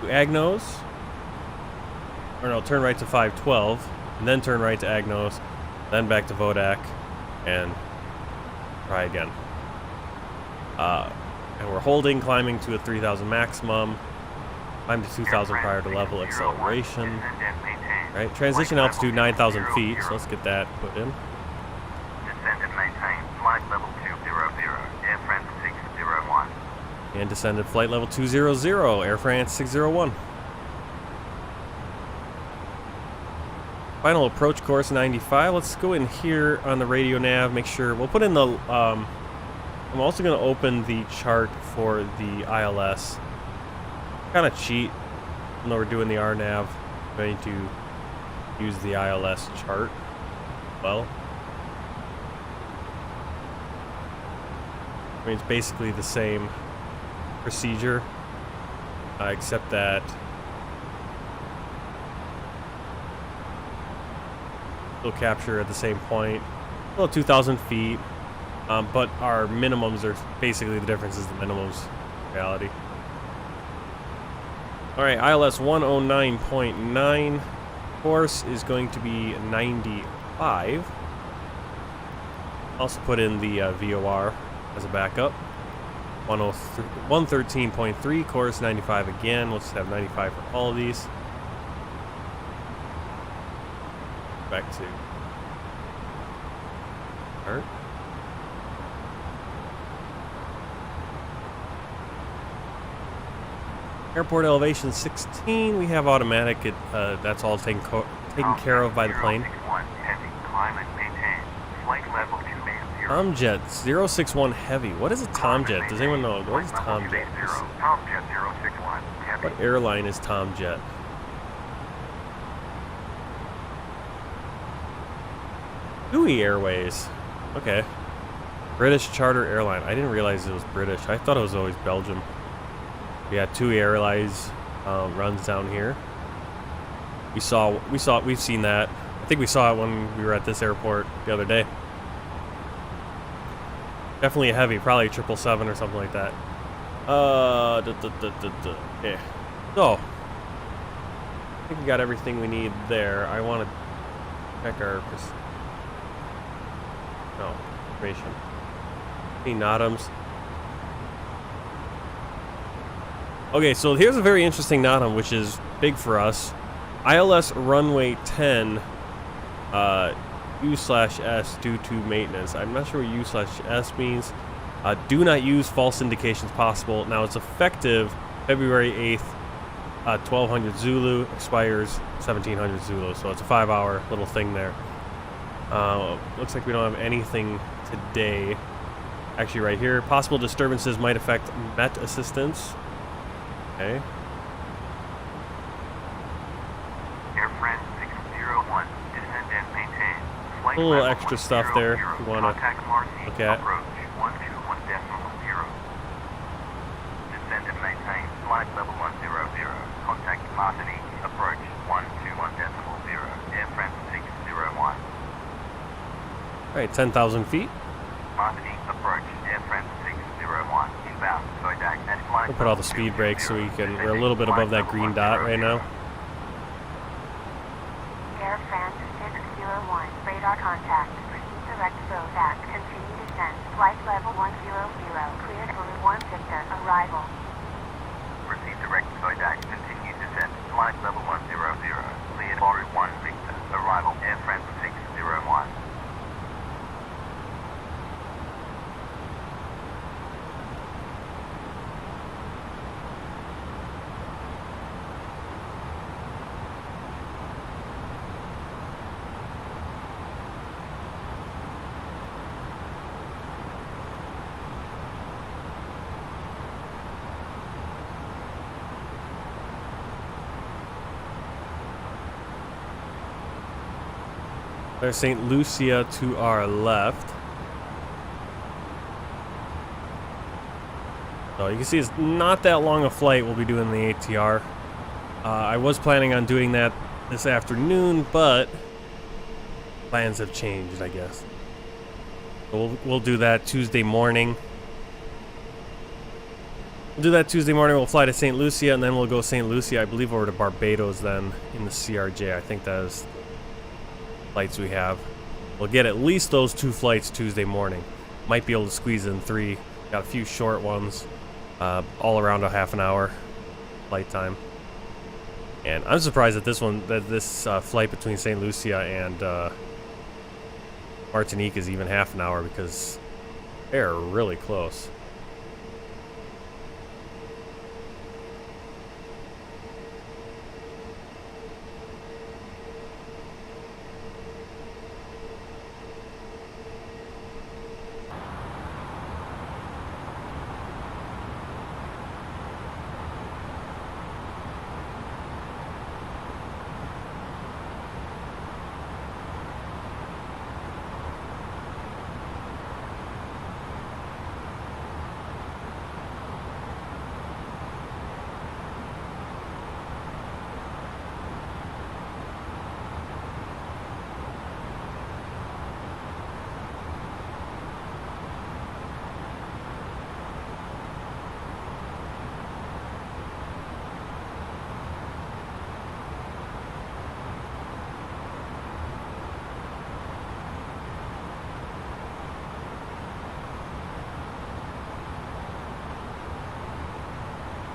to Agnos. Or no, turn right to 512. And then turn right to Agnos. Then back to Vodak. And try again. And we're holding, climbing to a 3,000 maximum. Climb to 2,000 prior to level acceleration. Right, transition altitude 9,000 feet, so let's get that put in. Descend and maintain flight level 200, Air France 601. And descended flight level 200, Air France 601. Final approach course 95. Let's go in here on the radio nav, make sure, we'll put in the, I'm also going to open the chart for the ILS. Kind of cheat, even though we're doing the RNAV, I'm going to use the ILS chart. Well, I mean, it's basically the same procedure, except that we'll capture at the same point, well, 2,000 feet, but our minimums are basically the difference is the minimums in reality. All right, ILS 109.9. Course is going to be 95. Also put in the VOR as a backup. 113.3, course 95 again. Let's have 95 for all of these. Back to start. Airport elevation 16. We have automatic. That's all taken care of by the plane. Tomjet 061 heavy. What is a Tomjet? Does anyone know? What is Tomjet? What airline is Tomjet? TUI Airways. Okay. British Charter Airline. I didn't realize it was British. I thought it was always Belgium. Yeah, TUI Airlines runs down here. We've seen that. I think we saw it when we were at this airport the other day. Definitely a heavy, probably 777 or something like that. Okay. So, I think we got everything we need there. I want to check our information. Any NOTAMs? Okay, so here's a very interesting NOTAM, which is big for us. ILS runway 10 U/S due to maintenance. I'm not sure what U/S means. Do not use false indications possible. Now it's effective February 8th, 1200 Zulu, expires 1700 Zulu. So it's a 5-hour little thing there. Looks like we don't have anything today. Actually, right here, possible disturbances might affect Met assistance. Okay. AirFrans 601, descend and maintain. Flight A little level extra stuff there if you want to contact Martinique, look at. approach 121.0. Descend and maintain. Flight level 100. Contact Martinique, approach 121.0. AirFrans 601. Alright, 10,000 feet. Martinique, approach AirFrans 601. Inbound, Joystick, and flight. We'll put all the speed brakes so we're a little bit above that green dot right now. AirFrans 601, radar contact. Proceed direct Zodac. Continue descent. Flight level 100. Cleared only 1 Victor. Arrival. Proceed direct Joystick. Continue descent. Flight level 100. Cleared for 1 Victor. Arrival. AirFrans 601. There's St. Lucia to our left. So you can see it's not that long a flight we'll be doing the ATR. I was planning on doing that this afternoon, but plans have changed, I guess. So we'll do that Tuesday morning. We'll do that Tuesday morning. We'll fly to St. Lucia, and then we'll go St. Lucia, I believe, over to Barbados then in the CRJ. I think that is flights we have. We'll get at least those 2 flights Tuesday morning. Might be able to squeeze in 3. Got a few short ones, all around a half an hour flight time. And I'm surprised that this flight between St. Lucia and Martinique is even half an hour, because they're really close.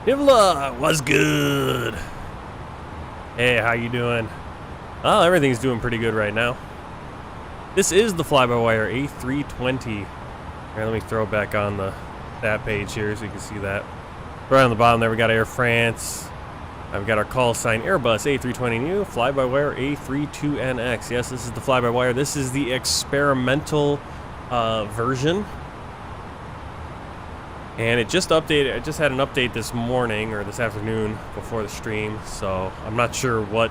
Nivla, what's good? Hey, how you doing? Oh, everything's doing pretty good right now. This is the Flybywire A320. Here, let me throw it back on that page here so you can see that. Right on the bottom there, we got Air France. I've got our call sign Airbus A320neo, Flybywire A32NX. Yes, this is the Flybywire. This is the experimental version. And it just updated. I just had an update this morning or this afternoon before the stream, so I'm not sure what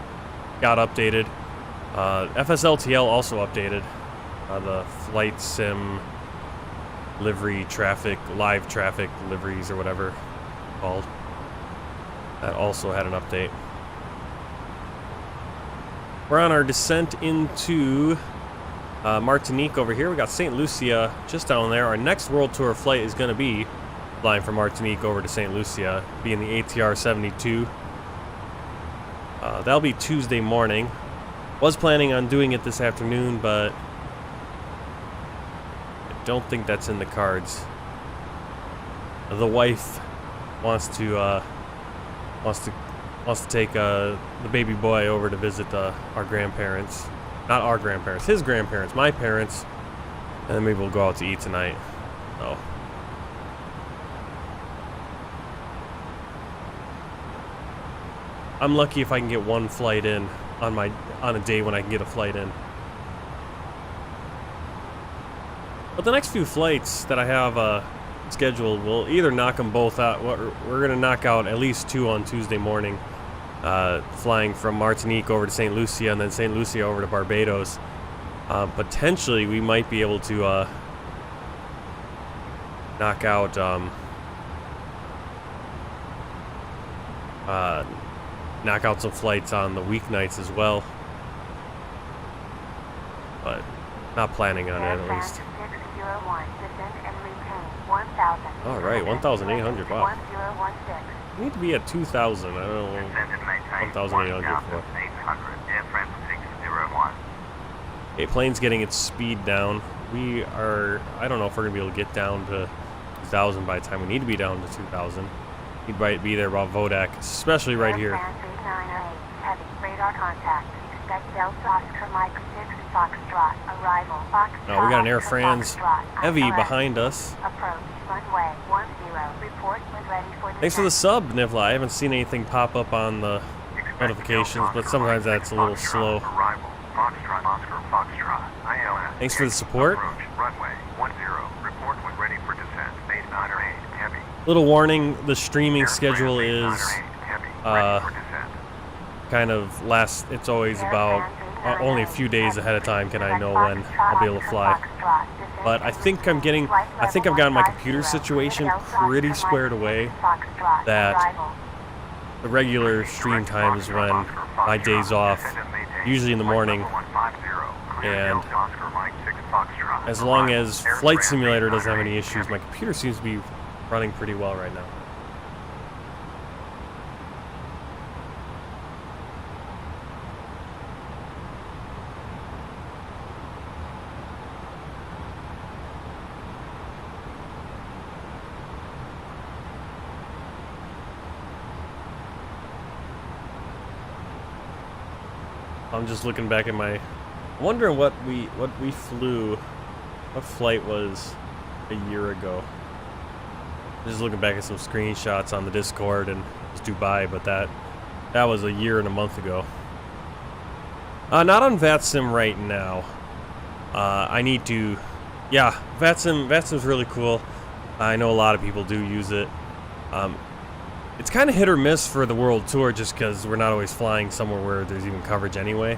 got updated. FSLTL also updated. the flight sim livery traffic, live traffic liveries or whatever called. That also had an update. We're on our descent into Martinique over here. We got St. Lucia just down there. Our next World Tour flight is going to be flying from Martinique over to St. Lucia, being the ATR-72. That'll be Tuesday morning. Was planning on doing it this afternoon, but I don't think that's in the cards. The wife wants to take the baby boy over to visit our grandparents. Not our grandparents, his grandparents, my parents. And then maybe we'll go out to eat tonight. So. I'm lucky if I can get one flight in on a day when I can get a flight in. But the next few flights that I have scheduled, we'll either knock them both out. We're going to knock out at least 2 on Tuesday morning. Flying from Martinique over to St. Lucia and then St. Lucia over to Barbados. Potentially we might be able to knock out some flights on the weeknights as well, but not planning on it at least. All right, 1,800. Wow. I need to be at 2,000. I don't know. 1,800 for. Okay, plane's getting its speed down. We are. I don't know if we're gonna be able to get down to 2,000 by the time we need to be down to 2,000. We'd might be there about Vodak, especially right here. Heavy radar contact. Expect Delta Oscar Mike 6 Foxtrot. Arrival. Foxtrot. Now we got an AirFrans Heavy behind us. Approach runway 10. Report when ready for Thanks for the sub, Nivla. I haven't seen anything pop up on the notifications, but sometimes that's a little slow. Thanks for the support. Little warning, the streaming schedule is kind of it's always about only a few days ahead of time can I know when I'll be able to fly. But I think I've gotten my computer situation pretty squared away that the regular stream time is when my day's off, usually in the morning, and as long as Flight Simulator doesn't have any issues, my computer seems to be running pretty well right now. I'm just looking back at I'm wondering what we flew, what flight was a year ago. Just looking back at some screenshots on the Discord, and it's Dubai, but that was a year and a month ago. Not on VATSIM right now. I need to, yeah, VATSIM's really cool. I know a lot of people do use it. It's kind of hit or miss for the World Tour just because we're not always flying somewhere where there's even coverage anyway.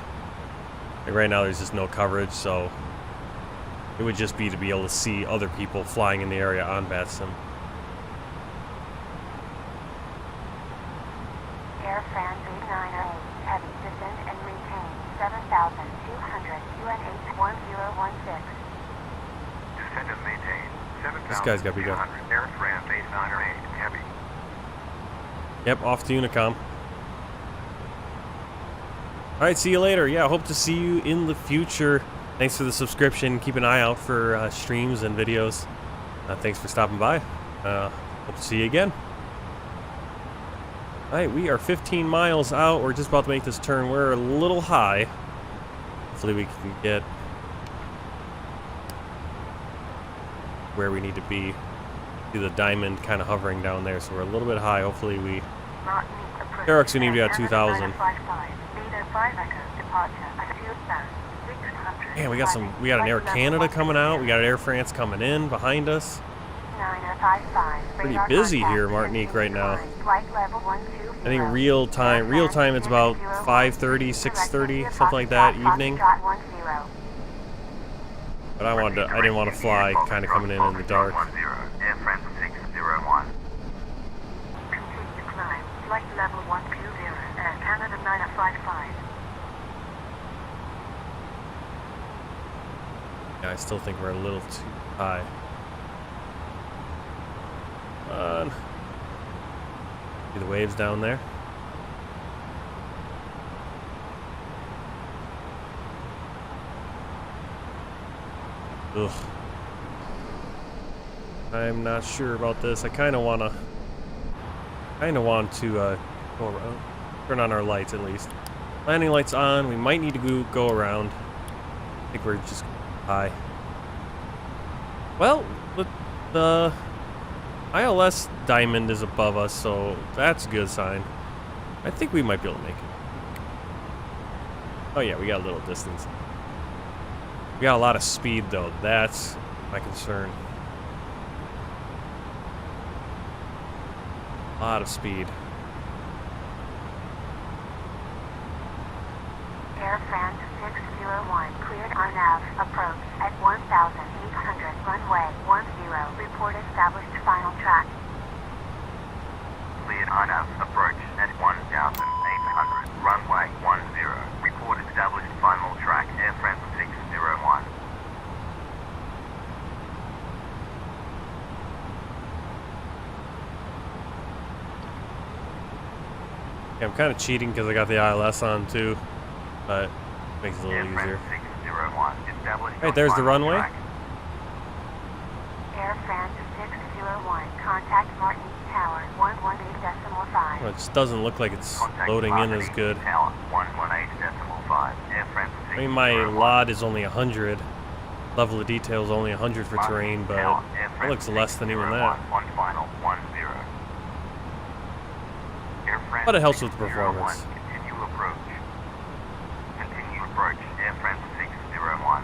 Like right now there's just no coverage, so it would just be to be able to see other people flying in the area on VATSIM. AirFrans 898 heavy descend and maintain 7,200 UNH 1016. Descend and maintain 7,200 This guy's got to be good. AirFrans 898 heavy. Yep, off to Unicom. Alright, see you later. Yeah, hope to see you in the future. Thanks for the subscription. Keep an eye out for streams and videos. Thanks for stopping by. Hope to see you again. Alright, we are 15 miles out. We're just about to make this turn. We're a little high. Hopefully we can get where we need to be. See the diamond kind of hovering down there, so we're a little bit high. Hopefully we... Eric's we need to be at 2,000. Man, we got an Air Canada coming out. We got an Air France coming in behind us. Pretty busy here in Martinique right now. I think real time it's about 5:30, 6:30, something like that evening. But I didn't want to fly kind of coming in the dark. AirFrans 601. Continue climb. Flight level 120 at Canada 955. Yeah, I still think we're a little too high. See the waves down there? Ugh. I'm not sure about this. I kind of want to go around, turn on our lights at least. Landing lights on. We might need to go around. I think we're just high. Well, the ILS diamond is above us, so that's a good sign. I think we might be able to make it. Oh yeah, we got a little distance. We got a lot of speed though. That's my concern. A lot of speed. AirFrans 601 cleared RNAV approach at 1,800 runway 10. Report established final track. Cleared RNAV approach at 1,800 runway 10. Report established final track. AirFrans 601. Yeah, I'm kind of cheating because I got the ILS on too, but it makes it a little easier. Right, there's the runway. AirFrans 601 contact Martinique Tower 118.5. Well, it just doesn't look like it's loading in as good. I mean, my LOD is only 100. Level of detail is only 100 for terrain, but it looks less than even that. But it helps with the performance. Continue approach. Continue approach. AirFrans 601.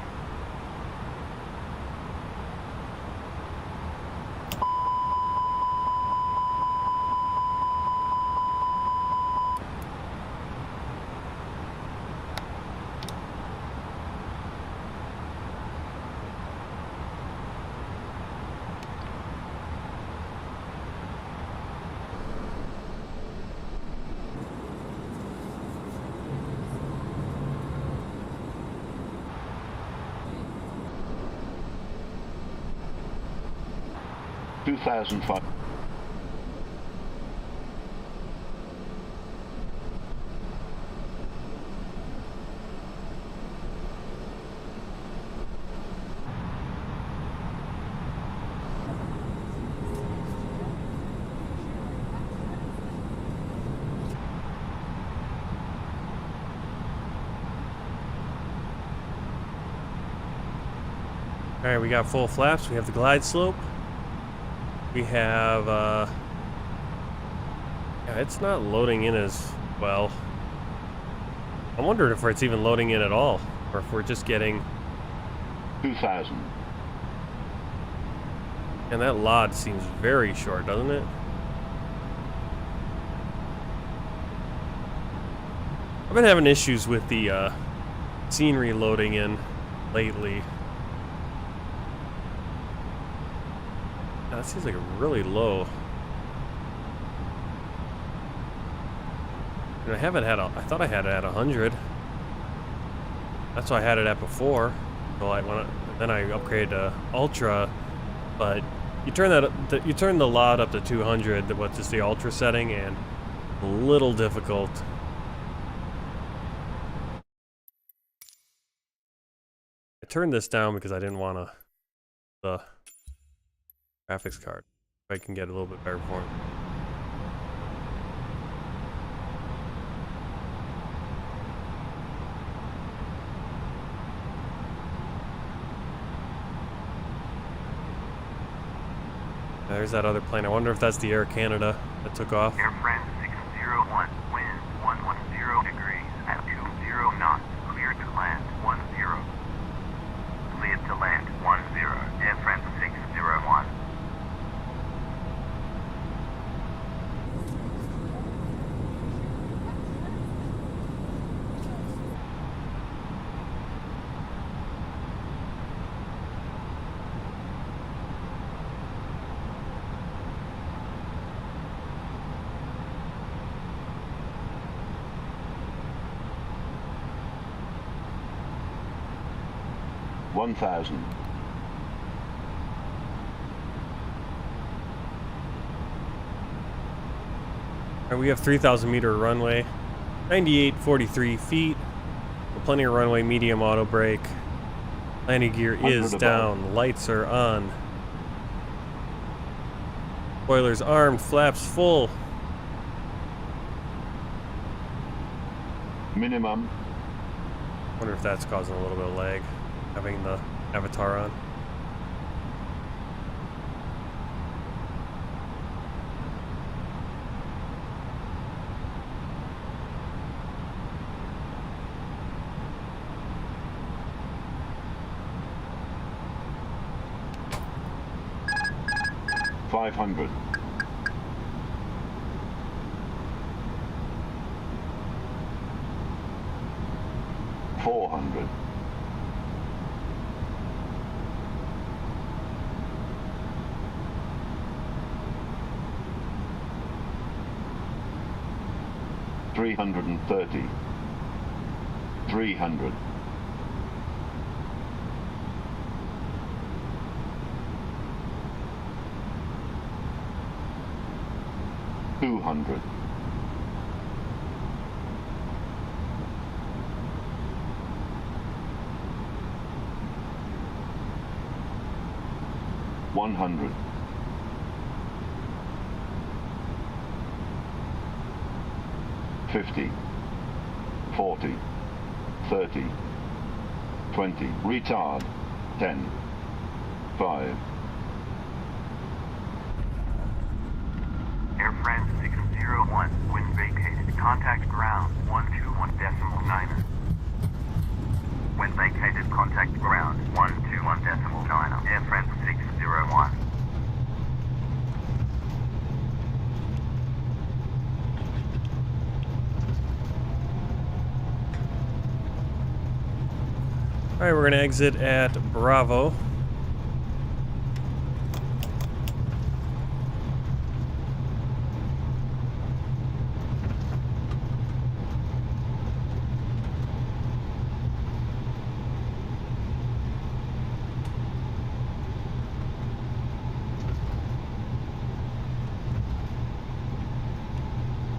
Alright, we got full flaps. We have the glide slope. We have, yeah, it's not loading in as well. I wondered if it's even loading in at all, or if we're just getting 2,000. And that LOD seems very short, doesn't it? I've been having issues with the scenery loading in lately. That seems like really low. And I haven't had I thought I had it at 100. That's what I had it at before. So then I upgraded to Ultra, but you turn the LOD up to 200, what's just the Ultra setting, and a little difficult. I turned this down because I didn't want the graphics card. If I can get a little bit better performance. There's that other plane. I wonder if that's the Air Canada that took off. AirFrans 601, wind 110 degrees at 20 knots. Cleared to land 10. Cleared to land 10. AirFrans 601. 1000. Alright, we have 3,000 meter runway, 98.43 feet. Plenty of runway, medium auto brake. Landing gear is down, lights are on. Spoilers armed, flaps full. Minimum. Wonder if that's causing a little bit of lag, having the avatar on. $500. $400. $330. 300. $200. $100. $50. $40. $30. $20. Retard. 10. 5. AirFrans 601, wind vacated. Contact ground 121.9. Wind vacated, contact ground 121.9. AirFrans 601. Alright, we're gonna exit at Bravo.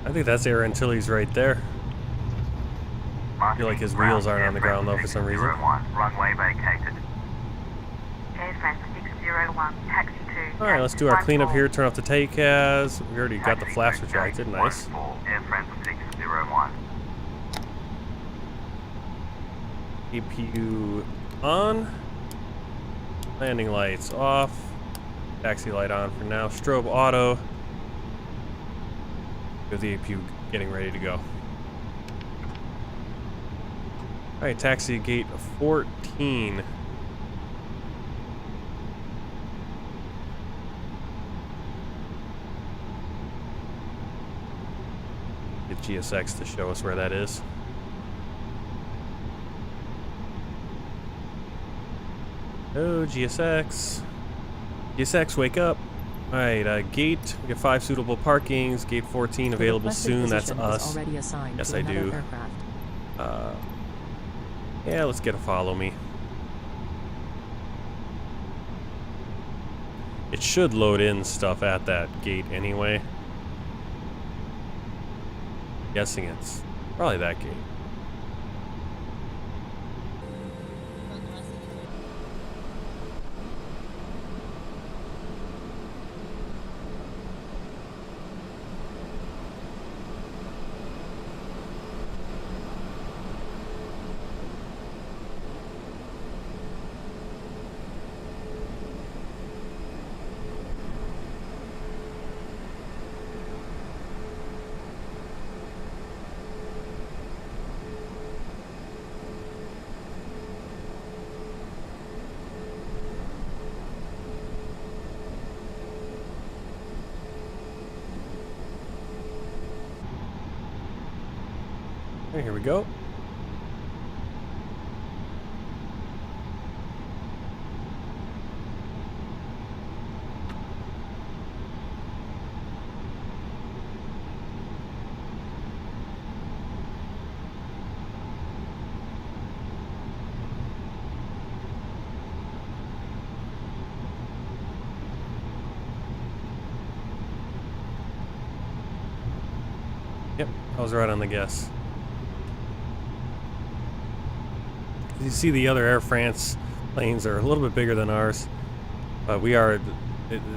I think that's Air Antilles right there. I feel like his wheels aren't on the ground though for some reason. Runway vacated. AirFrans 601, taxi to... Alright, let's do our cleanup here, turn off the TACAS. We already got the flaps retracted, nice. AirFrans 601. APU on. Landing lights off. Taxi light on for now. Strobe auto. With the APU getting ready to go. Alright, taxi gate 14. Get GSX to show us where that is. Oh, GSX. GSX, wake up. Alright, gate, we get 5 suitable parkings. Gate 14 available soon, that's us. Yes, I do. Yeah, let's get a follow me. It should load in stuff at that gate anyway. Guessing it's probably that gate. Okay, here we go. I was right on the guess. You see the other Air France planes are a little bit bigger than ours, but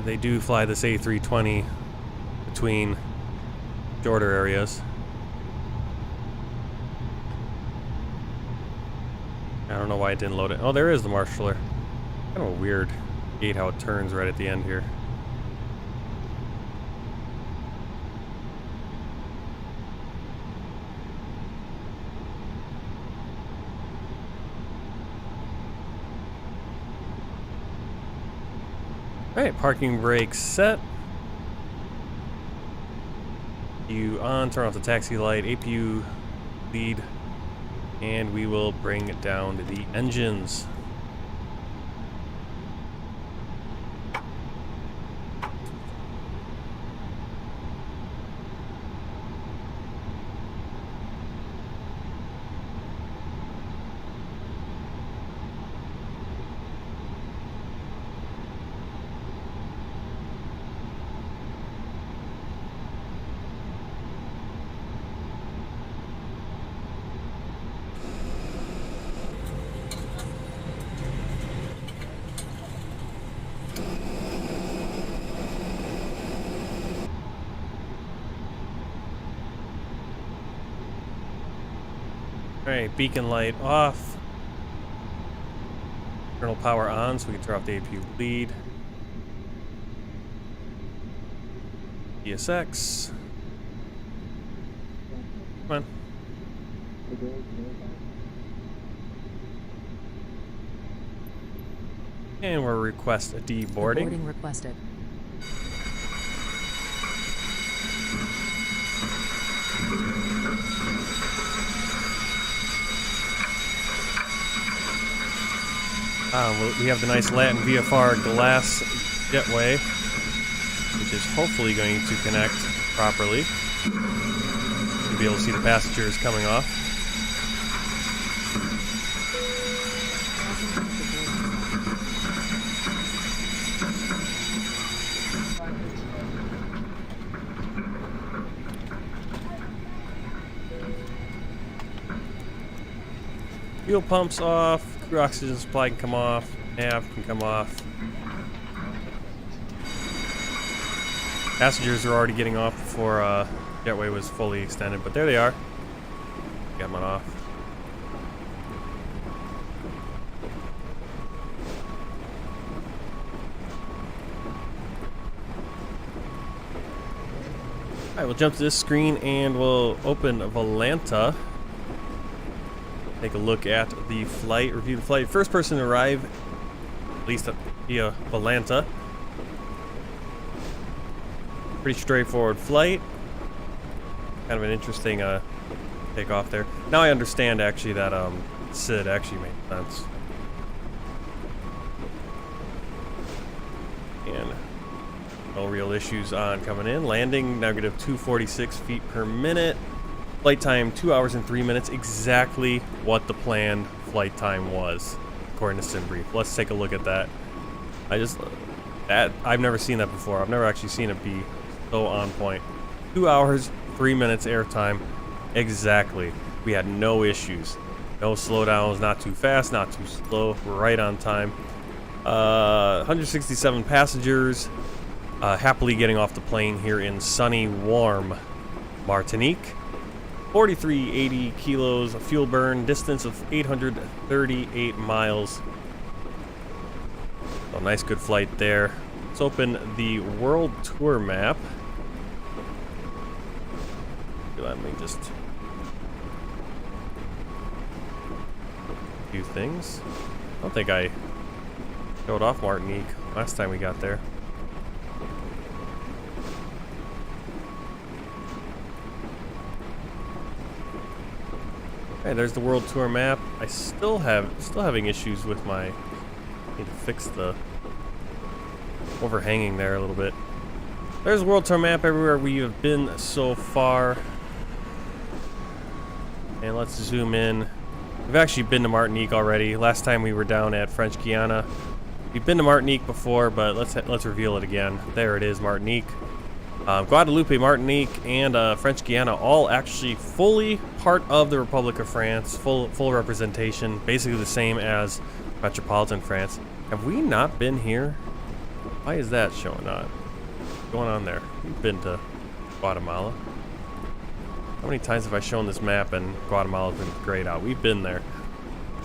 they do fly this A320 between shorter areas. I don't know why it didn't load it. Oh, there is the marshaller. Kind of a weird gate how it turns right at the end here. Alright, parking brake set. APU on, turn off the taxi light, APU lead, and we will bring down the engines. Alright, beacon light off. Internal power on, so we can turn off the APU lead. ESX. Come on. And we'll request a deboarding. Boarding requested. We have the nice Latin VFR glass jetway, which is hopefully going to connect properly. You'll be able to see the passengers coming off. Fuel pumps off. Crew oxygen supply can come off, nav can come off. Passengers are already getting off before jetway was fully extended, but there they are. Got them off. Alright, we'll jump to this screen and we'll open Volanta. Take a look at the flight, review the flight. First person to arrive, at least via Volanta. Pretty straightforward flight. Kind of an interesting takeoff there. Now I understand actually that SID actually made sense. And no real issues on coming in. Landing, negative 246 feet per minute. Flight time 2 hours and 3 minutes, exactly what the planned flight time was, according to SimBrief. Let's take a look at that. I've never seen that before. I've never actually seen it be so on point. 2 hours, 3 minutes airtime, exactly. We had no issues, no slowdowns, not too fast, not too slow, right on time. 167 passengers, happily getting off the plane here in sunny, warm Martinique. 4380 kilos of fuel burn, distance of 838 miles. So nice good flight there. Let's open the world tour map. Let me just a few things. I don't think I showed off Martinique last time we got there. Okay, there's the world tour map. I still having issues with my. Need to fix the overhanging there a little bit. There's the world tour map everywhere we have been so far. And let's zoom in. We've actually been to Martinique already. Last time we were down at French Guiana. We've been to Martinique before, but let's reveal it again. There it is, Martinique. Guadeloupe, Martinique, and French Guiana, all actually fully part of the Republic of France, full representation, basically the same as metropolitan France. Have we not been here? Why is that showing up? What's going on there? We've been to Guatemala. How many times have I shown this map and Guatemala's been grayed out? We've been there.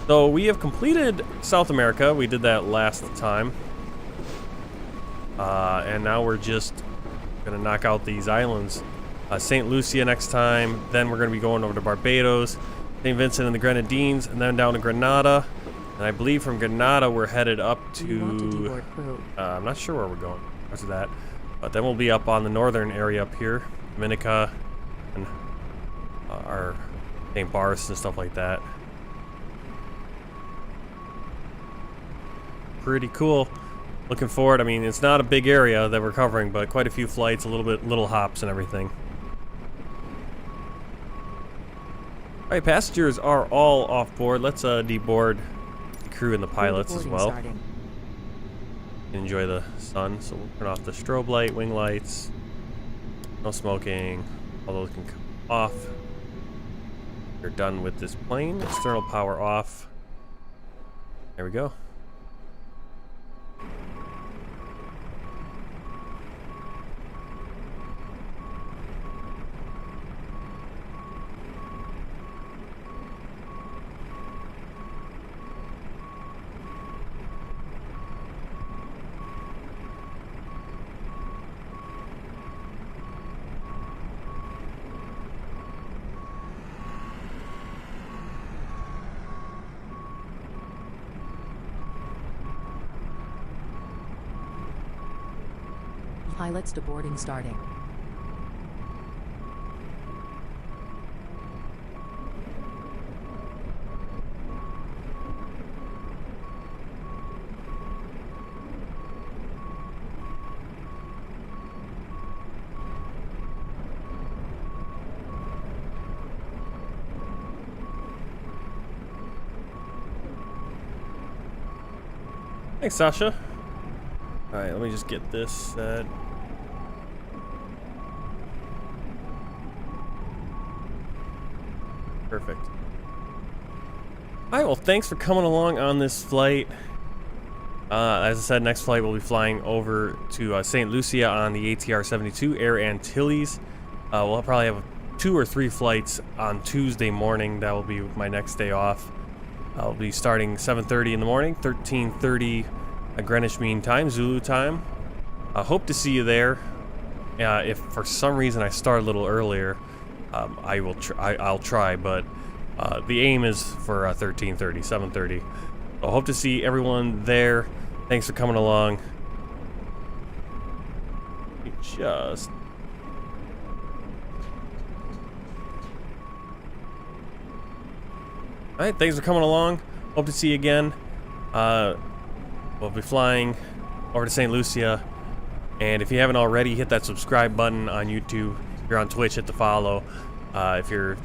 So we have completed South America. We did that last time. And now we're just gonna knock out these islands. St. Lucia next time. Then we're gonna be going over to Barbados, St. Vincent and the Grenadines, and then down to Grenada. And I believe from Grenada we're headed up to... I'm not sure where we're going after that. But then we'll be up on the northern area up here. Dominica and our St. Barths and stuff like that. Pretty cool. Looking forward. I mean, it's not a big area that we're covering, but quite a few flights, little hops and everything. All right, passengers are all off board. Let's deboard the crew and the pilots as well. Enjoy the sun. So we'll turn off the strobe light, wing lights, no smoking. All those can come off. We're done with this plane. External power off. There we go. Pilots deboarding starting. Thanks, Sasha. Alright, let me just get this set. Perfect. Alright, well, thanks for coming along on this flight. As I said, next flight we'll be flying over to St. Lucia on the ATR-72 Air Antilles. We'll probably have 2 or 3 flights on Tuesday morning. That will be my next day off. I'll be starting 7:30 in the morning, 13:30 Greenwich Mean Time, Zulu time. I hope to see you there. If for some reason I start a little earlier, I'll try, but the aim is for 13:30, 7:30. So I hope to see everyone there. Thanks for coming along. Just alright, thanks for coming along. Hope to see you again. We'll be flying over to St. Lucia. And if you haven't already, hit that subscribe button on YouTube. If you're on Twitch, hit the follow. If you're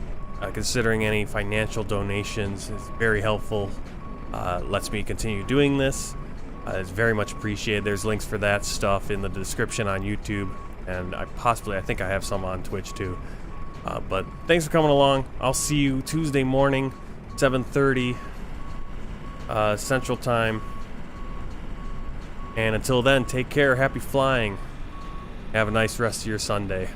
considering any financial donations, it's very helpful. Lets me continue doing this. It's very much appreciated. There's links for that stuff in the description on YouTube. And I think I have some on Twitch too. But thanks for coming along. I'll see you Tuesday morning, 7:30 Central Time. And until then, take care. Happy flying. Have a nice rest of your Sunday.